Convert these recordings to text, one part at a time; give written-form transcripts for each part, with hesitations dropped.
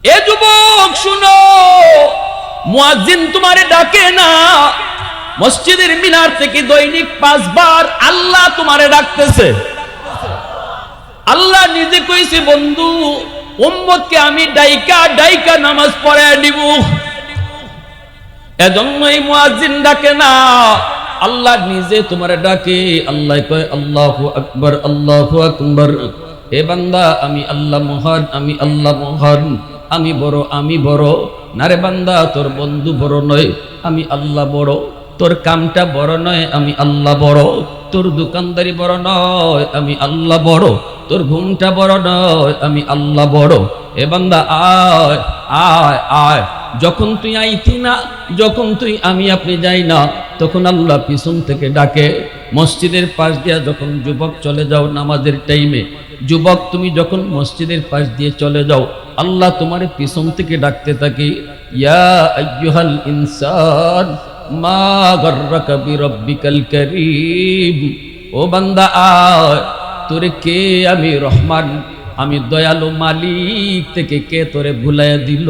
এ যুবক শুনো, মুয়াজ্জিন তোমারে ডাকে না। মসজিদের মিনার থেকে দৈনিক 5 বার আল্লাহ তোমারে ডাকতেছে। আল্লাহ নিজে কইছে, বন্ধু উম্মতকে আমি ডাইকা ডাইকা নামাজ পড়ায় দিব। এজন্যই মুয়াজ্জিন ডাকে না, আল্লাহ নিজে তোমারে ডাকে। আল্লাহ কয় আল্লাহু আকবার, আল্লাহু আকবার। হে বান্দা, আমি আল্লাহ মহান, আমি আল্লাহ মহান, আমি বড়, আমি বড়। না রে বান্দা, তোর বন্ধু বড় নয়, আমি আল্লাহ বড়। তোর কামটা বড় নয়, আমি আল্লাহ বড়। তোর দোকানদারি বড় নয়, আমি আল্লাহ বড়। তোর ঘুমটা বড় নয়, আমি আল্লাহ বড়। এ বান্দা আয় আয় আয়। যখন তুই আইতি না, যখন তুই আমি আপনি যাই না, তখন আল্লাহ পিছন থেকে ডাকে। মসজিদের পাশ দিয়া যখন যুবক চলে যাও নামাজের টাইমে, যুবক তুমি যখন মসজিদের পাশ দিয়ে চলে যাও, আল্লাহ তোমার পিছন থেকে ডাকতে থাকে, ইয়া আইয়ুহাল ইনসান মা গাররাকা বিরাব্বিকাল কারীম। ও বান্দা আয়, তোরে কে আমি রহমান, আমি দয়ালু মালিক থেকে কে তোরে ভুলাইয়া দিল?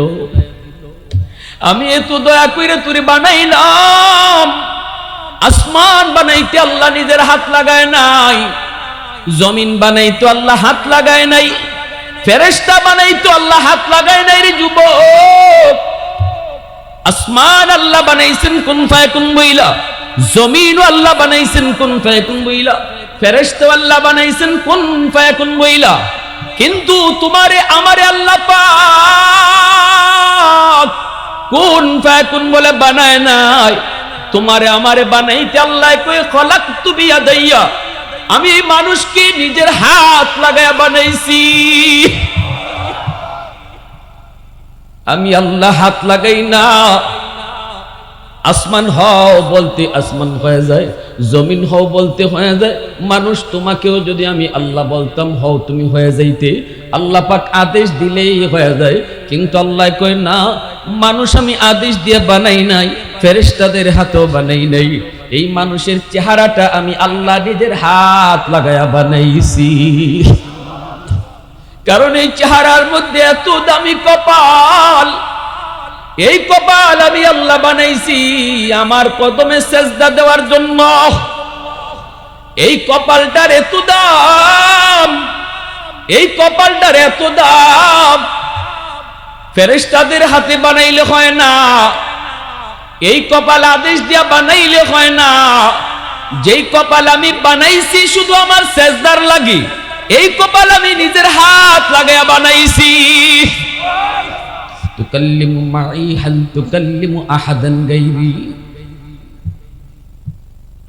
আমি এত দয়া কইরে তোরে বানাইলাম। আসমান বানাইতে আল্লাহ নিজের হাত লাগায় নাই, জমিন বানাইতো আল্লাহ হাত লাগায় নাই, ফেরেশতা বানাইতো আল্লাহ হাত লাগায় নাই। রে যুবক, আসমান আল্লাহ বানাইছেন কুন ফায়াকুন বইলা, জমিন আল্লাহ বানাইছেন কুন ফায়াকুন বইলা, ফেরেশতা আল্লাহ বানাইছেন কুন ফায়াকুন বইলা। কিন্তু তোমারে আমারে আল্লাহ পাক কুন ফায়াকুন বলে বানায় নাই। তোমারে আমারে বানাইতে আল্লাহ কই খলাকতু বিয়াদাইয়া, আমি এই মানুষকে নিজের হাত লাগায়া বানাইছি। আমি আল্লাহ হাত লাগাই না। আসমান হও বলতে আসমান হয়ে যায়, জমিন হও বলতে হয়ে যায়। মানুষ তোমাকেও যদি আমি আল্লাহ বলতাম, হও তুমি হয়ে যাইতে। আল্লাহ পাক আদেশ দিলেই হয়ে যায়। কিন্তু আল্লাহ কয় না, মানুষ আমি আদেশ দিয়ে বানাই নাই, ফেরেশতাদের হাতেও বানাই নাই। এই মানুষের চেহারাটা আমি আল্লাহ নিজের হাত লাগায়া বানাইছি। কারণ এই চেহারার মধ্যে এত দামি কপাল, এই কপাল আমি আল্লাহ বানাইছি আমার কদমে সেজদা দেওয়ার জন্য। এই কপালটার এত দাম, এই কপালটার এত দাম, ফেরেশতাদের হাতে বানাইলে হয় না, এই কপাল আদেশ দিয়া বানাইলে হয় না। যেই কপাল আমি বানাইছি শুধু আমার সেজদার লাগি, এই কপাল আমি নিজের হাত লাগায়া বানাইছি। তুকাল্লিমু মাই হাল তুকাল্লিমু আহাদান গায়রি।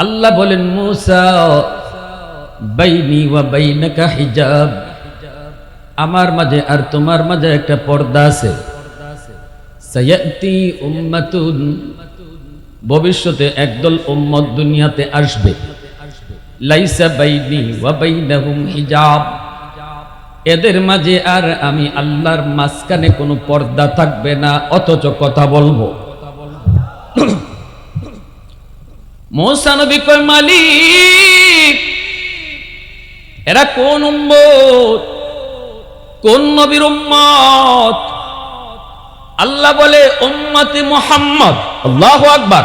আল্লাহ বলেন, মূসা বাইনি ওয়া বাইনাকা হিজাব, আমার মাঝে আর তোমার মাঝে একটা পর্দা আছে। সায়াতি উম্মাতুন, ভবিষ্যতে একদল উম্মত দুনিয়াতে আসবে। লাইসা বাইনি ওয়া বাইনাহুম হিজাব, এদের মাঝে আর আমি আল্লাহর মাঝখানে কোনো পর্দা থাকবে না, অথচ কথা বলবো। মূসা নবী কয়, মালিক এরা কোন উম্মত, কোন নবীর উম্মত? আল্লাহ বলে, উম্মতে মুহাম্মদ। আল্লাহু আকবার।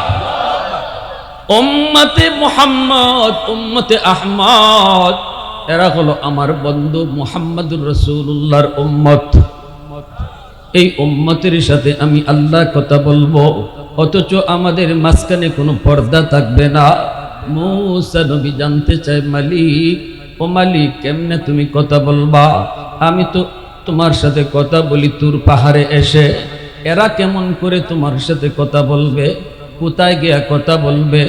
উম্মতে মুহাম্মদ, উম্মতে আহমদ, এরা হলো আমার বন্ধু মুহাম্মদুর রাসূলুল্লাহর উম্মত। এই উম্মতের সাথে আমি আল্লাহ কথা বলবো, অথচ আমাদের মাঝখানে কোনো পর্দা থাকবে না। মূসা নবী জানতে চায়, মালিক ও মালিক, কেমনে তুমি কথা বলবা? আমি তো তোমার সাথে কথা বলি তুর পাহাড়ে এসে, এরা কেমন করে তোমার সাথে কথা বলবে? কোথায় গিয়া কথা বলবে?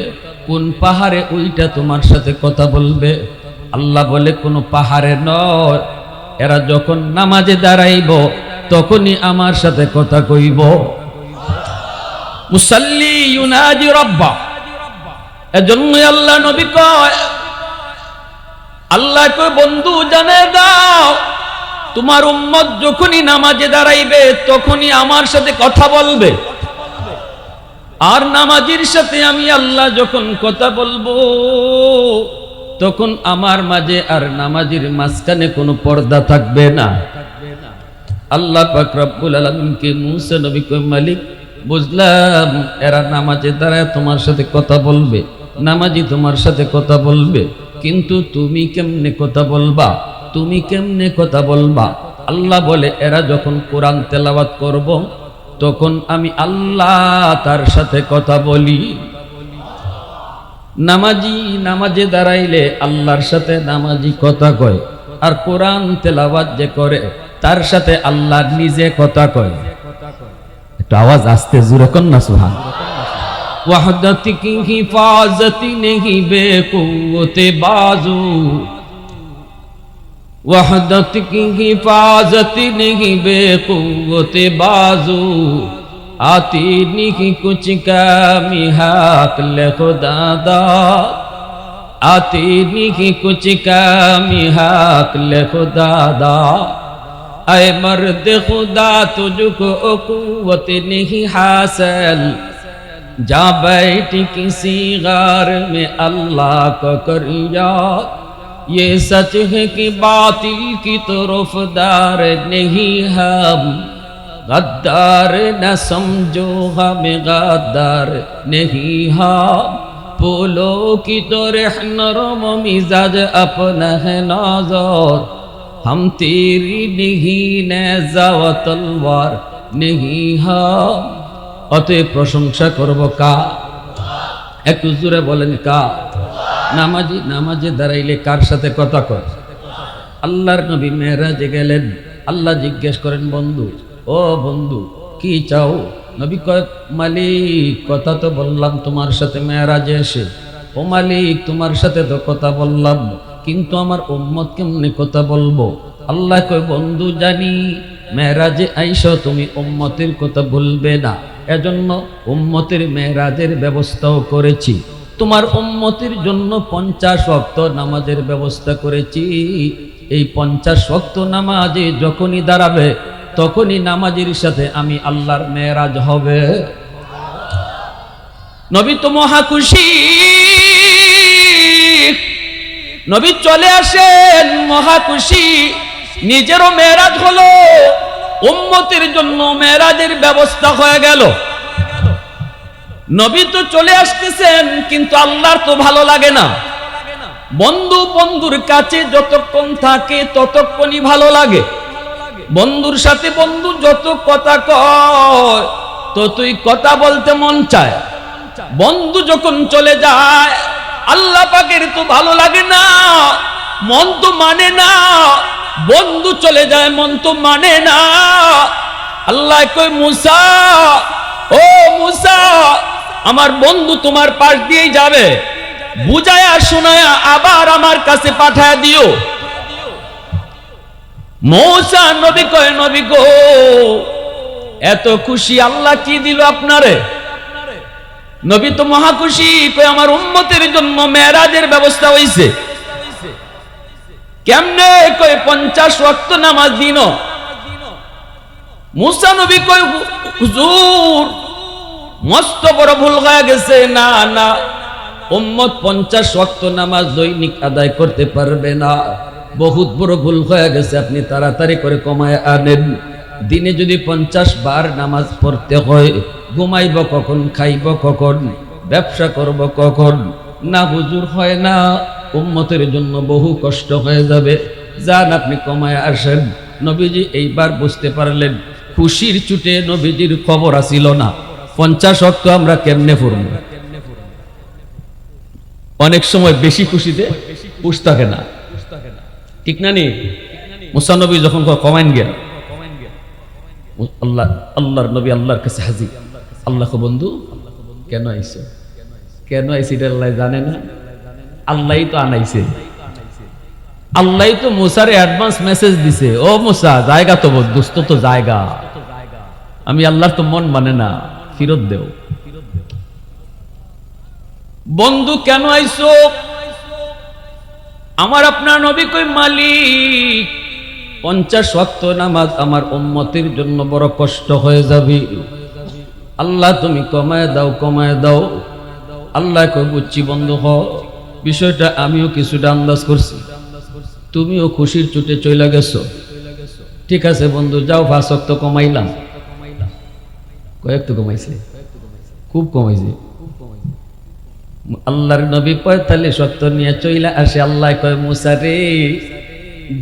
কোন পাহাড়ে ওইটা তোমার সাথে কথা বলবে? আল্লাহ বলে, কোনো পাহাড়ে নয়, এরা যখন নামাজে দাঁড়াইব তখনই আমার সাথে কথা কইব। মুসাল্লি ইউনাজি রাব্বা। এজন্য আল্লাহ নবী কয়, আল্লাহ কয়, বন্ধু জানে দাও, তোমার উম্মত যখনই নামাজে দাঁড়াইবে তখনই আমার সাথে কথা বলবে। আর নামাজির সাথে আমি আল্লাহ যখন কথা বলবো, তখন আমার মাঝে আর নামাজির মাঝখানে কোনো পর্দা থাকবে না। আল্লাহ পাক রব্বুল আলামিনকে মুসা নবী কয় মালিক বুঝলাম এরা নামাজে দাঁড়ায় তোমার সাথে কথা বলবে, নামাজি তোমার সাথে কথা বলবে, কিন্তু তুমি কেমনে কথা বলবা, তুমি কেমনে কথা বলবা? আল্লাহ বলে এরা যখন কোরআন তেলাওয়াত করব তখন আমি আল্লাহ তার সাথে কথা বলি। নামাজি নামাজে দাঁড়াইলে আল্লাহর সাথে নামাজি কথা কয়, আর কোরআন তেলাওয়াত যে করে তার সাথে আল্লাহ নিজে কথা কয়। একটু আওয়াজ আস্তে জোরে কর না সুবহান। ওয়াহদাতি কি হিফাজতি নেহি বেকুওতে বাজু, वहदत की हिफाजत नहीं बेकुव्वते बाजू, आती नहीं कुछ कमी हक ले खुदा दा, आती नहीं कुछ कमी हक ले खुदा दा। ऐ मर्द खुदा तुझको कुव्वत नहीं हासिल, जा बैठी किसी गार में अल्लाह को कर याद। ये सच है कि बातिल की तरफदार नहीं हम, गद्दार न समझो हमें गद्दार नहीं हम। फूलों की तरह नरम मिजाज अपना है नजर, हम तेरी नहीं नेज़ा व तलवार नहीं हम। অতএব প্রশংসা করব কার? একটু জোরে বলেন কার? নামাজি নামাজে দাঁড়াইলে কার সাথে কথা কয়? আল্লাহর নবী মেরাজে গেলেন, আল্লাহ জিজ্ঞেস করেন বন্ধু, ও বন্ধু কি চাও? নবী কয় মালিক কথা তো বললাম তোমার সাথে মেরাজে এসে, ও মালিক তোমার সাথে তো কথা বললাম, কিন্তু আমার উম্মত কেমনে কথা বলবো? আল্লাহ কয় বন্ধু জানি মেরাজে আইসো তুমি উম্মতের কথা বলবে না, এজন্য উম্মতের মেরাজের ব্যবস্থাও করেছি। তোমার উম্মতের জন্য 50 ওয়াক্ত নামাজের ব্যবস্থা করেছি। এই 50 ওয়াক্ত নামাজে যখনই দাঁড়াবে তখনই নামাজের সাথে আমি আল্লাহর মেরাজ হবে। নবী তো মহা খুশি, নবী চলে আসেন মহা খুশি, নিজেরও মেরাজ হলো, উম্মতের জন্য মেরাজের ব্যবস্থা হয়ে গেল। নবী তো চলে আসতেছেন, কিন্তু আল্লাহর তো ভালো লাগে না। বন্ধু বন্ধুর কাছে যতক্ষণ থাকে ততক্ষণই ভালো লাগে। বন্ধুর সাথে বন্ধু যত কথা কয় ততই কথা বলতে মন চায়। বন্ধু যখন চলে যায় আল্লাহ পাকের তো ভালো লাগে না, মন তো মানে না। বন্ধু চলে যায় মন তো মানে না। আল্লাহ কয় মুসা, ও মুসা আমার বন্ধু তোমার পাশ দিয়েই যাবে, বুঝায়া শোনায়া আবার আমার কাছে পাঠায় দিও। মুসা নবী কয় নবী গো এত খুশি আল্লাহ কি দিল আপনারে? নবী তো মহা খুশি, কয় আমার উম্মতের জন্য মেরাজের ব্যবস্থা হইছে। কেমনে? কয় 50 ওয়াক্ত নামাজ দিন। মুসা নবী কয় হুজুর মস্ত বড় ভুল হয়ে গেছে, না না উম্মত 50 ওয়াক্ত নামাজ দৈনিক আদায় করতে পারবে না, বহুত বড় ভুল হয়ে গেছে, আপনি তাড়াতাড়ি করে কমায় আনেন। দিনে যদি 50 বার নামাজ পড়তে হয়, ঘুমাইব কখন, খাইব কখন, ব্যবসা করব কখন? না হুজুর হয় না, উম্মতের জন্য বহু কষ্ট হয়ে যাবে, যান আপনি কমায় আসেন। নবীজি এইবার বুঝতে পারলেন খুশির চুটে নবীজির খবর আসিল না 50 ওয়াক্ত আমরা কেমনে পড়ব। অনেক সময় বেশি খুশিতে হুঁশ থাকে না, ঠিক না নি? মুসা নবী যখন কমাইন গেল, আল্লাহর নবী আল্লাহর কাছে হাজির। আল্লাহ বন্ধু কেন আইছে? কেন আইছে এটা আল্লাহ জানে না? আল্লাহই তো আনাইছে, আল্লাহই তো মুসারে অ্যাডভান্স মেসেজ দিছে, ও মুসা জায়গা তো দোস্ত তো জায়গা, আমি আল্লাহর তো মন মানে না, ফিরত দেও। বন্ধু কেন আইছো? আমার আপনার নবী কই মালিক 50 ওয়াক্ত নামাজ আমার উম্মতের জন্য বড় কষ্ট হয়ে যাবে, আল্লাহ তুমি কমায় দাও, কমায় দাও। আল্লাহ কই বুঝছি বন্ধু, হ বিষয়টা আমিও কিছুটা আন্দাজ করছি, তুমিও খুশির চুটে চলে গেছো, ঠিক আছে বন্ধু যাও 5 ওয়াক্ত কমাইলাম। কয়েক তো কমাইছে, খুব কমাইছে। আল্লাহর নবী 45 ওয়াক্ত নিয়ে চইলা আসে। আল্লাহ কয় মুসা রে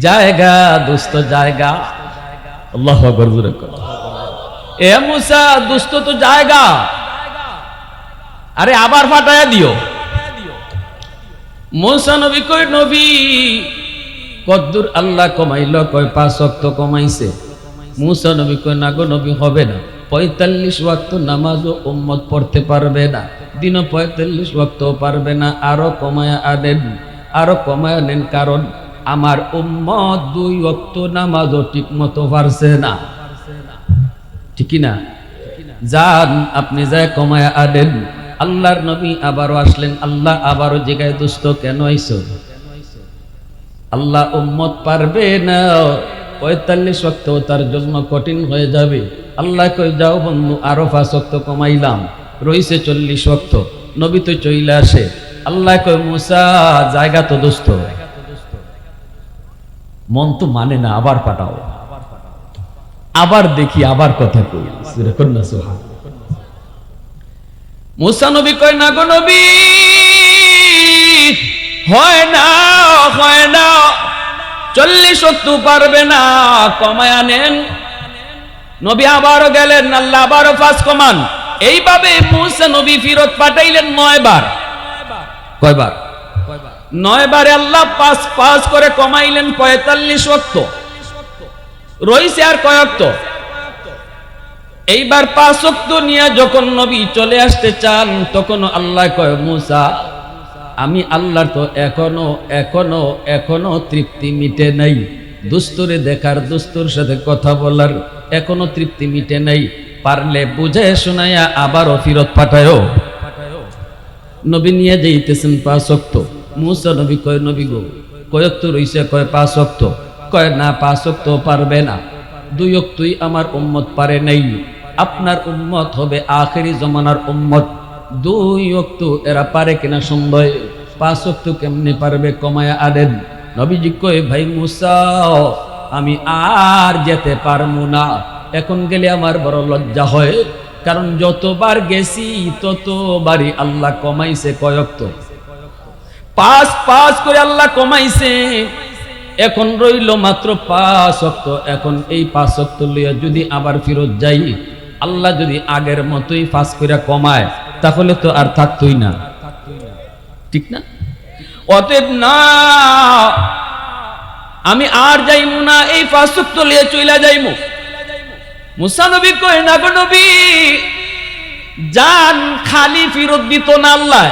জায়গা দোস্ত জায়গা। আল্লাহু আকবার জোরে কর। এ মুসা দোস্ত তো জায়গা, আরে আবার ফাটায়া দিও। মুসা নবী কয় নবী কদ্দুর আল্লাহ কমাইল? কয় 5 ওয়াক্ত কমাইছে। মুসা নবী কয় না গো নবী হবে না, 45 ওয়াক্ত নামাজও উম্মত পড়তে পারবে না, দিনও 45 ওয়াক্ত পারবে না, আরো কমায়া আনেন, আরো কমায়া নেন, কারণ আমার উম্মত 2 ওয়াক্ত নামাজও ঠিক মতো পারছে না। ঠিক না? যান আপনি যায় কমায়া আনেন। আল্লাহর নবী আবারও আসলেন। আল্লাহ আবারও জিগায় দোস্ত কেন আইছো? আল্লাহ উম্মত পারবে না, 45 ওয়াক্ত তার জন্য কঠিন হয়ে যাবে। আল্লাহ কই যাও বন্ধু আরো 5 ওয়াক্ত কমাইলাম, রইছে 40 ওয়াক্ত। নবী তো চইলা আসে। আল্লাহ কই মুসা জায়গা তো দোস্ত। মন তো মানে না, আবার পাঠাও, আবার দেখি, আবার কথা কই। সুবহানাল্লাহ সুবহান। মুসা নবী কয় না গো নবী হয় না, হয় না, 40 ওয়াক্ত পারবে না, কমায়া নেন। নবী আবারও গেলেন। আল্লাহ আবারও 5 কমান। এইভাবে মুসা নবী ফিরত পাঠাইলেন 9 বার। কয়বার? 9 বারে আল্লাহ 5 করে কমাইলেন 45 ওয়াক্ত। রইছে আর কয় ওয়াক্ত? এইবার 5 ওয়াক্ত নিয়ে যখন নবী চলে আসতে চান, তখন আল্লাহ কয় মুসা আমি আল্লাহর তো এখনো এখনো এখনো তৃপ্তি মিটে নাই। দুস্তরে দেখার, দুস্তর সাথে কথা বলার এখনো তৃপ্তি মিটে নাই। পারলে বুঝে শোনায়া আবারও ফিরত পাঠায়ো। নবী নিয়ে যাইতেছেন 5 ওয়াক্ত। মুসা নবী কয় নবী গো কয় ওয়াক্ত রইছে? কয় 5 ওয়াক্ত। কয় না 5 ওয়াক্ত পারবে না, 2 ওয়াক্তই আমার উম্মত পারে নাই। আপনার উম্মত হবে আখেরি জমানার উম্মত, 2 ওয়াক্ত এরা পারে কিনা সন্দেহ, 5 ওয়াক্ত কেমনে পারবে? কমায়া আনেন। নবীজি কয় ভাই মুসা আমি আর যেতে পারবো না, এখন গেলে আমার বড় লজ্জা হয়, কারণ যতবার গেছি ততবারই আল্লাহ কমাইছে কয় ওয়াক্ত? 5 করে আল্লাহ কমাইছে। এখন রইল মাত্র 5 ওয়াক্ত। এখন এই 5 ওয়াক্ত লইয়া যদি আবার ফিরত যাই, আল্লাহ যদি আগের মতোই 5 করে কমায়, তাহলে তো আর থাকতোই না। ঠিক না? অতএব না, আমি আর যাইমু না, এই 5 ওয়াক্ত লইয়া চইলা যাইমু। মুসা নবী কয় না গো নবী জান, খালি ফিরত দিত না আল্লাহ,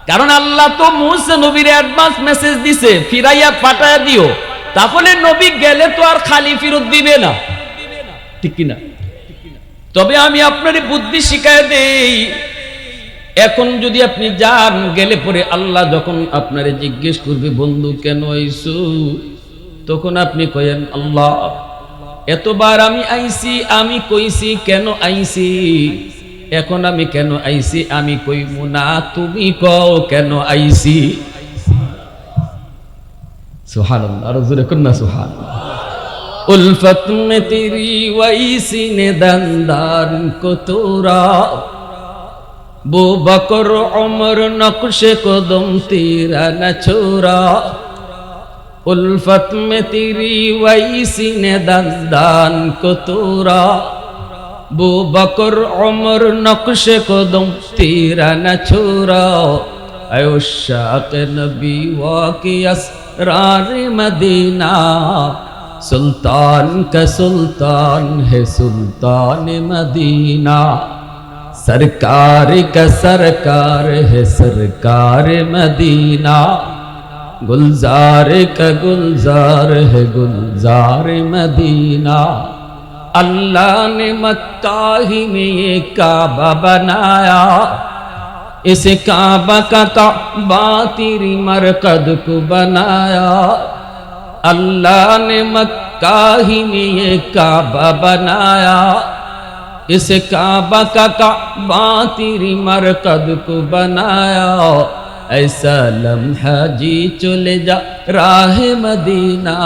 কারণ আল্লাহ তো মুসা নবীর অ্যাডভান্স মেসেজ দিছে ফিরাইয়া পাঠায়া দিও, তাহলে নবী গেলে তো আর খালি ফিরত দিবে না। ঠিক কিনা? তবে আমি আপনার বুদ্ধি শিখায় দেই, এখন যদি আপনি যান, গেলে পরে আল্লাহ যখন আপনারে জিজ্ঞেস করবে বন্ধু কেন আইছো, তখন আপনি কয়েন আল্লাহ এতবার আমি আইছি, আমি কইছি কেন আইছি, এখন আমি কেন আইছি আমি কইমু না, তুমি কও কেন আইছি। সুবহানাল্লাহ, আর জোরে কর না সুবহানাল্লাহ। उल्फत में तेरी वैसी ने दंदार को तोरा, बो बकर उमर नक्श कदम तेरा न छोरा। उल्फत में तेरी वैसी ने दंदान को तोरा, बो बकर उमर नक्श कदम तेरा न छोरा। ऐ उश्शाक़ नबी वाक़ी असरार मदीना, सुल्तान का सुल्तान है सुल्तान मदीना, सरकार का सरकार है सरकार मदीना, गुलजार का गुलजार है गुलजार मदीना। अल्लाह ने मक्का ही में ये काबा बनाया, इस काबा का काबा तेरी मरकद को बनाया। अल्लाह ने मक्का ही में ये काबा बनाया, इस काबा का काबा तेरी मरकद को बनाया। ऐसा लम्हा जी चले जा राह मदीना,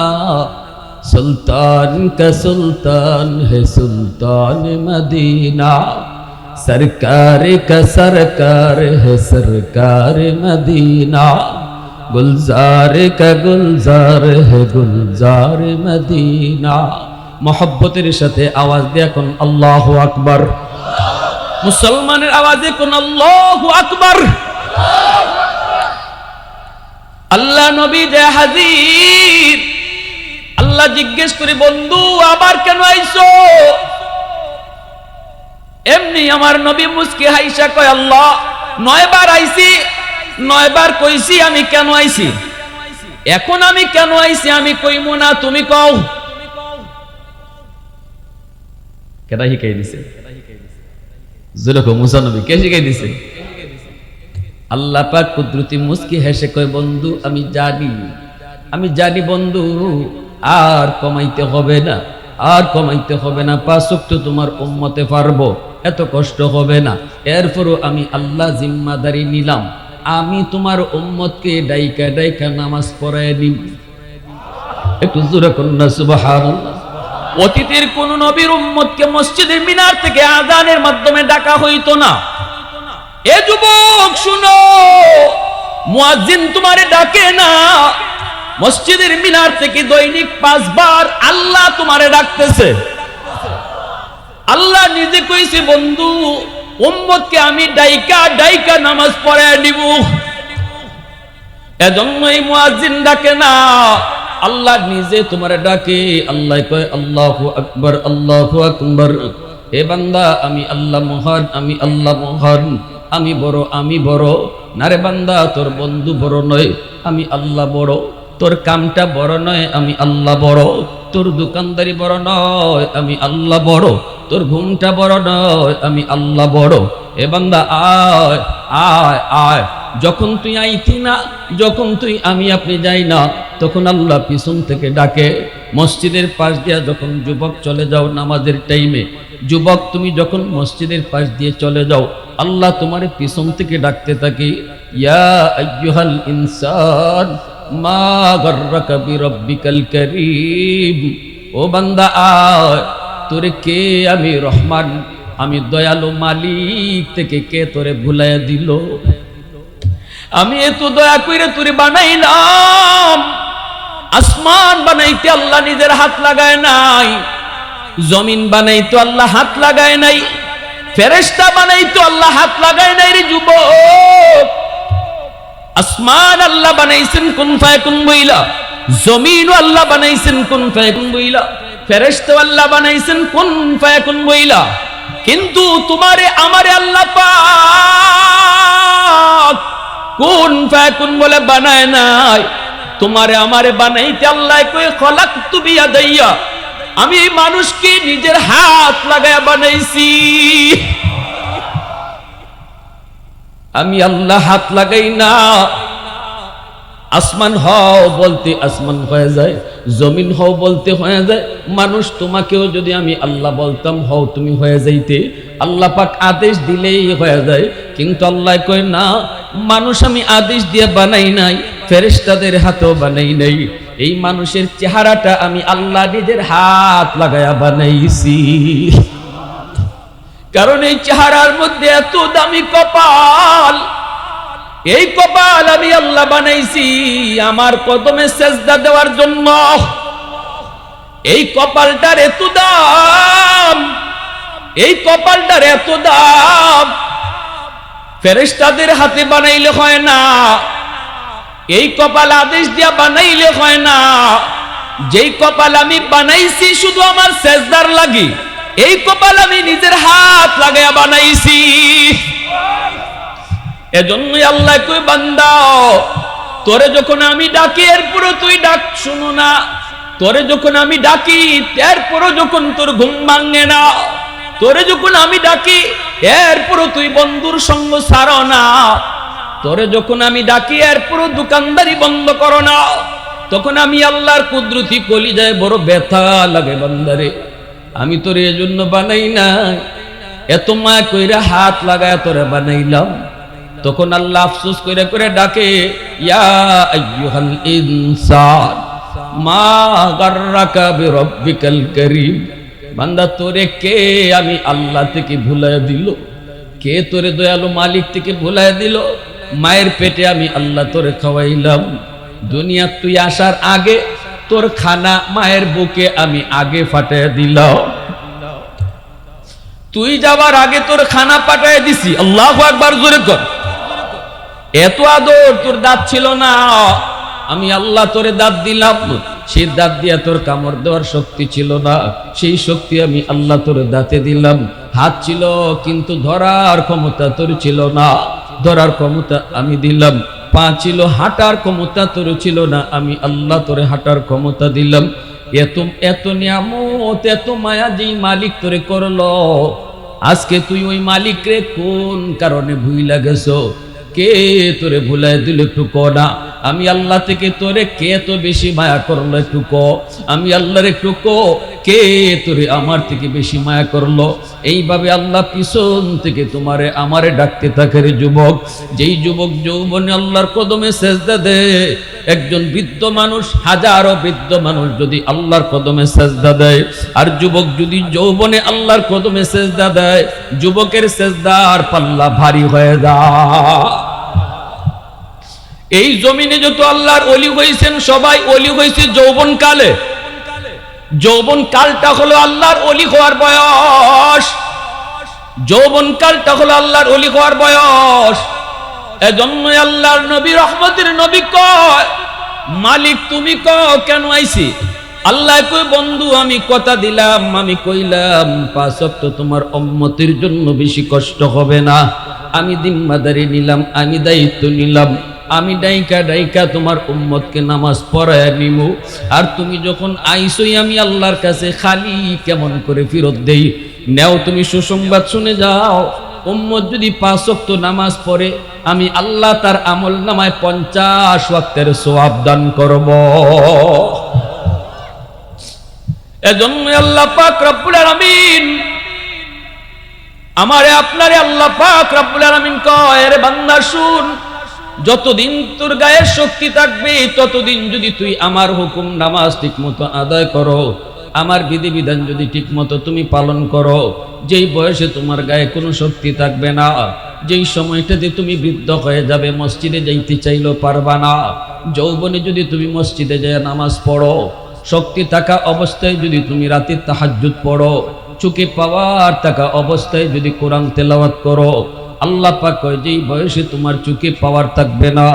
सुल्तान का सुल्तान है सुल्तान मदीना, सरकार का सरकार है सरकार मदीना, गुलजार का गुलजार है गुलजार मदीना। मोहब्बतेर साथे आवाज दिया कोन अल्लाहु আকবার। मुसलमानेर आवाजे कोन अल्लाहु আকবার। আল্লাহ নবী যে হাজির, আল্লাহ জিজ্ঞেস করে বন্ধু আবার কেন আইছো? এমনি আমার নবী মুস্কি হাইসা কয় আল্লাহ 9 বার আইছি, 9 বার কইছি আমি কেন আইছি, এখন আমি কেন আইছি আমি কইমু না, তুমি কও। কেডা শিখাই দিছে? জুলকো মুসা নবী কে শিখাই দিছে? আল্লাহ পাক কুদরতি মুস্কি হেসে কয় বন্ধু আমি জানি বন্ধু আর কমাইতে হবে না, আর কমাইতে হবে না, 5 ওয়াক্ত তোমার উম্মতে পারবো, এত কষ্ট হবে না। এরপরও আমি আল্লাহ জিম্মাদারি নিলাম, আমি তোমার উম্মতকে ডাইকা ডাইকা নামাজ পড়ায় নিব। একটু জোরে কন্যা সুবহানাল্লাহ। অতীতের কোন নবীর উম্মতকে মসজিদের মিনার থেকে আযানের মাধ্যমে ডাকা হইতো না। এ যুবক শুনো, মুয়াজ্জিন তোমারে ডাকে না, মসজিদের মিনার থেকে দৈনিক 5 বার আল্লাহ তোমারে ডাকতেছে। আল্লাহ নিজে কইছে বন্ধু উম্মতকে আমি ডাইকা ডাইকা নামাজ পড়ায় দিব। এজন্যই মুয়াজ্জিন ডাকে না, আল্লাহ নিজে তোমারে ডাকে। আল্লাহ কয় আল্লাহু আকবার আল্লাহু আকবার। হে বান্দা আমি আল্লাহ মহান, আমি আল্লাহ মহান, আমি বড় না রে বান্দা, তোর বন্ধু বড় নয়, আমি আল্লাহ বড়, তোর কামটা বড় নয়, আমি আল্লাহ বড়, তোর দোকানদারি বড় নয়, আমি আল্লাহ বড়, তোর ঘুমটা বড় নয়, আমি আল্লাহ বড়। এ বান্দা আয় আয় আয়। যখন তুই আইতি না, যখন তুই আমি আপনি যাই না, তখন আল্লাহ পিছন থেকে ডাকে। মসজিদের পাশ দিয়া যখন যুবক চলে যাও নামাজের টাইমে, যুবক তুমি যখন মসজিদের পাশ দিয়ে চলে যাও, আল্লাহ তোমার পিছন থেকে ডাকতে থাকে, ইয়া আইয়ুহাল ইনসান মা গাররাকা বিরাব্বিকাল কারীম। ও বান্দা আয়, তোরে কে আমি রহমান, আমি দয়ালু মালিক থেকে কে তোরে ভুলাইয়া দিল? আমি এত দয়া কইরে তোরে বানাইলাম। আসমান বানাইতে আল্লাহ নিজের হাত লাগায় নাই, জমিন বানাইতো আল্লাহ হাত লাগায় নাই, ফেরেশতা বানাইতো আল্লাহ হাত লাগায় নাই রে যুবক। আসমান আল্লাহ বানাইছেন কুন ফায়াকুন বইলা, জমিন আল্লাহ বানাইছেন কুন ফায়াকুন বইলা, ফেরেশতা আল্লাহ বানাইছেন কুন ফায়াকুন বইলা। কিন্তু তোমারে আমারে আল্লাহ পাক কুন ফায়াকুন বলে বানায় নাই। তোমারে আমারে বানাইতে আল্লাহ কই খলাকতু বিয়াদাইয়া, আমি মানুষকে নিজের হাত লাগায়া বানাইছি। আমি আল্লাহ হাত লাগাই না। আসমান হও বলতে আসমান হয়ে যায়, জমিন হও বলতে হয়ে যায়। মানুষ তোমাকেও যদি আমি আল্লাহ বলতাম হও তুমি হয়ে যাইতে, আল্লাহ পাক আদেশ দিলেই হয়ে যায়। কিন্তু আল্লাহ কয় না, মানুষ আমি আদেশ দিয়ে বানাই নাই, ফেরেশতাদের হাতেও বানাই নাই, এই মানুষের চেহারাটা আমি আল্লাহ নিজের হাত লাগায়া বানাইছি। কারণ এই চেহারার মধ্যে এত দামি কপাল, এই কপাল আমি আল্লাহ বানাইছি আমার কদমে সেজদা দেওয়ার জন্য। এই কপালটার এত দাম, এই কপালটার এত দাম, ফেরেশতাদের হাতে বানাইলে হয় না, এই কপাল আদেশ দিয়া বানাইলে হয় না। যেই কপাল আমি বানাইছি শুধু আমার সেজদার লাগি, এই কপাল আমি নিজের হাত লাগায়া বানাইছি। এজন্যই আল্লাহ কই বান্দা তোরে যখন আমি ডাকি এরপরও তুই ডাক শুনো না, তোরে যখন আমি ডাকি এরপরও যখন তোর ঘুম ভাঙে না, তোরে যখন আমি ডাকি এরপরও তুই বন্ধুর সঙ্গ ছাড়ো না, তোরে যখন আমি ডাকি এরপরও দোকানদারি বন্ধ করো না, তখন আমি আল্লাহর কুদরতি কলিজায় বড় ব্যথা লাগে। বান্দারে আমি তোরে এজন্য বানাই না, এত মায়া কইরা হাত লাগায় তোরে বানাইলাম। তখন আল্লাহ আফসোস করে করে ডাকে, ইয়া আইয়ুহাল ইনসান মা গাররাকা বিরব্বিকাল কারীম। বান্দা তোরে কে আমি আল্লাহ থেকে ভুলাইয়া দিল? কে তোরে দয়ালু মালিক থেকে ভুলাইয়া দিল? মায়ের পেটে আমি আল্লাহ তোরে খাওয়াইলাম। দুনিয়া তুই আসার আগে তোর খানা মায়ের বুকে আমি আগে ফাটাইয়া দিলাম। তুই যাবার আগে তোর খানা পাঠাইয়া দিছি। আল্লাহু আকবার, জোরে কর। এত আদর, তোর দাঁত ছিল না, আমি আল্লাহ তোরে দাঁত দিলাম। সেই দাঁত দিয়া তোর কামড় দেওয়ার শক্তি ছিল না, সেই শক্তি আমি আল্লাহ তোর দাঁতে দিলাম। হাত ছিল কিন্তু ধরার ক্ষমতা তোর ছিল না, ধরার ক্ষমতা আমি দিলাম। পা ছিল, হাঁটার ক্ষমতা তোর ছিল না, আমি আল্লাহ তোরে হাঁটার ক্ষমতা দিলাম। এত এত নিয়ামত, এত মায়া যেই মালিক তোরে করলো, আজকে তুই ওই মালিক রে কোন কারণে ভুইলা গেছো? কে তোরে ভুলাই দিল একটু ক না। আমি আল্লাহ থেকে তোরে কে তো বেশি মায়া করলো একটু ক। আমি আল্লাহর একটু ক, কে তোরে আমার থেকে বেশি মায়া করলো? এইভাবে আল্লাহ পিছন থেকে তোমারে আমারে ডাকতে থাকে রে যুবক। যেই যুবক যৌবনে আল্লাহর কদমে সেজদা দেয়, একজন বৃদ্ধ মানুষ, হাজারো বৃদ্ধ মানুষ যদি আল্লাহর কদমে সেজদা দেয়, আর যুবক যদি যৌবনে আল্লাহর কদমে সেজদা দেয়, যুবকের সেজদার পাল্লা ভারী হয়ে যায়। এই জমিনে যত আল্লাহর ওলি হয়েছেন, সবাই ওলি হয়েছে যৌবন কালে। যৌবন কালটা হলো আল্লাহর ওলি হওয়ার বয়স। যৌবন কালটা হলো আল্লাহর ওলি হওয়ার বয়স। এজন্য আল্লাহর নবী, রহমতের নবী কয়, মালিক তুমি কও কেন আইছি? আল্লাহ কয়, বন্ধু আমি কথা দিলাম, আমি কইলাম 5 ওয়াক্ত তোমার উম্মতের জন্য বেশি কষ্ট হবে না। আমি জিম্মাদারি নিলাম, আমি দায়িত্ব নিলাম, আমি ডাইকা ডাইকা তোমার উম্মতকে নামাজ পড়ায় নিমু। আর তুমি যখন আইসই আমি আল্লাহর কাছে খালি কেমন করে ফেরত দেই? নেও তুমি সুসংবাদ শুনে যাও। উম্মত যদি 5 ওয়াক্ত নামাজ পড়ে, আমি আল্লাহ তার আমল নামায় 50 ওয়াক্তের সওয়াব দান করব। এজন্য আল্লাহ পাক রব্বুল আলামিন আমারে আপনারে আল্লাহ পাক রব্বুল আলামিন কয়, রে বান্দা শুন, যতদিন তোর গায়ে শক্তি থাকবে ততদিন যদি তুই আমার হুকুম নামাজ ঠিকমতো আদায় করো, আমার বিধিবিধান যদি ঠিকমতো তুমি পালন করো, যেই বয়সে তোমার গায়ে কোনো শক্তি থাকবে না, যেই সময়টাতে তুমি বৃদ্ধ হয়ে যাবে, মসজিদে যাইতে চাইলেও পারবা না, যৌবনে যদি তুমি মসজিদে যায় নামাজ পড়ো, শক্তি থাকা অবস্থায় যদি তুমি রাতে তাহাজ্জুদ পড়ো, চোখে পাওয়ার থাকা অবস্থায় যদি কোরআন তেলাওয়াত করো, আল্লাহ পাক কয় যেই বয়সে তোমার চোখে পাওয়ার থাকবে না,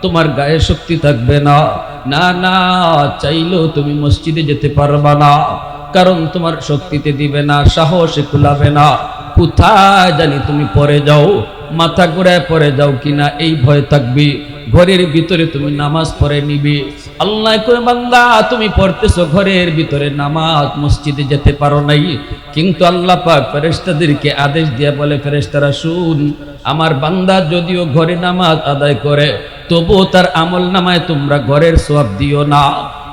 তোমার গায়ে শক্তি থাকবে না, না না চাইলেও তুমি মসজিদে যেতে পারবা না। কারণ তোমার শক্তিতে দিবে না, সাহসে কুলাবে না। কোথায় জানি তুমি পড়ে যাও, মাথা ঘুরায় পড়ে যাও কিনা এই ভয় থাকবি। ঘরের ভিতরে তুমি নামাজ পড়ে নিবি। আল্লাহ কয়, বান্দা তুমি পড়তেছো ঘরের ভিতরে নামাজ, মসজিদে যেতে পারো নাই, কিন্তু আল্লাহ পাক ফেরেশতাদেরকে আদেশ দিয়ে বলে, ফেরেশতারা শুন, আমার বান্দা যদিও ঘরে নামাজ আদায় করে, তবুও তার আমল নামায় তোমরা ঘরের সওয়াব দিও না,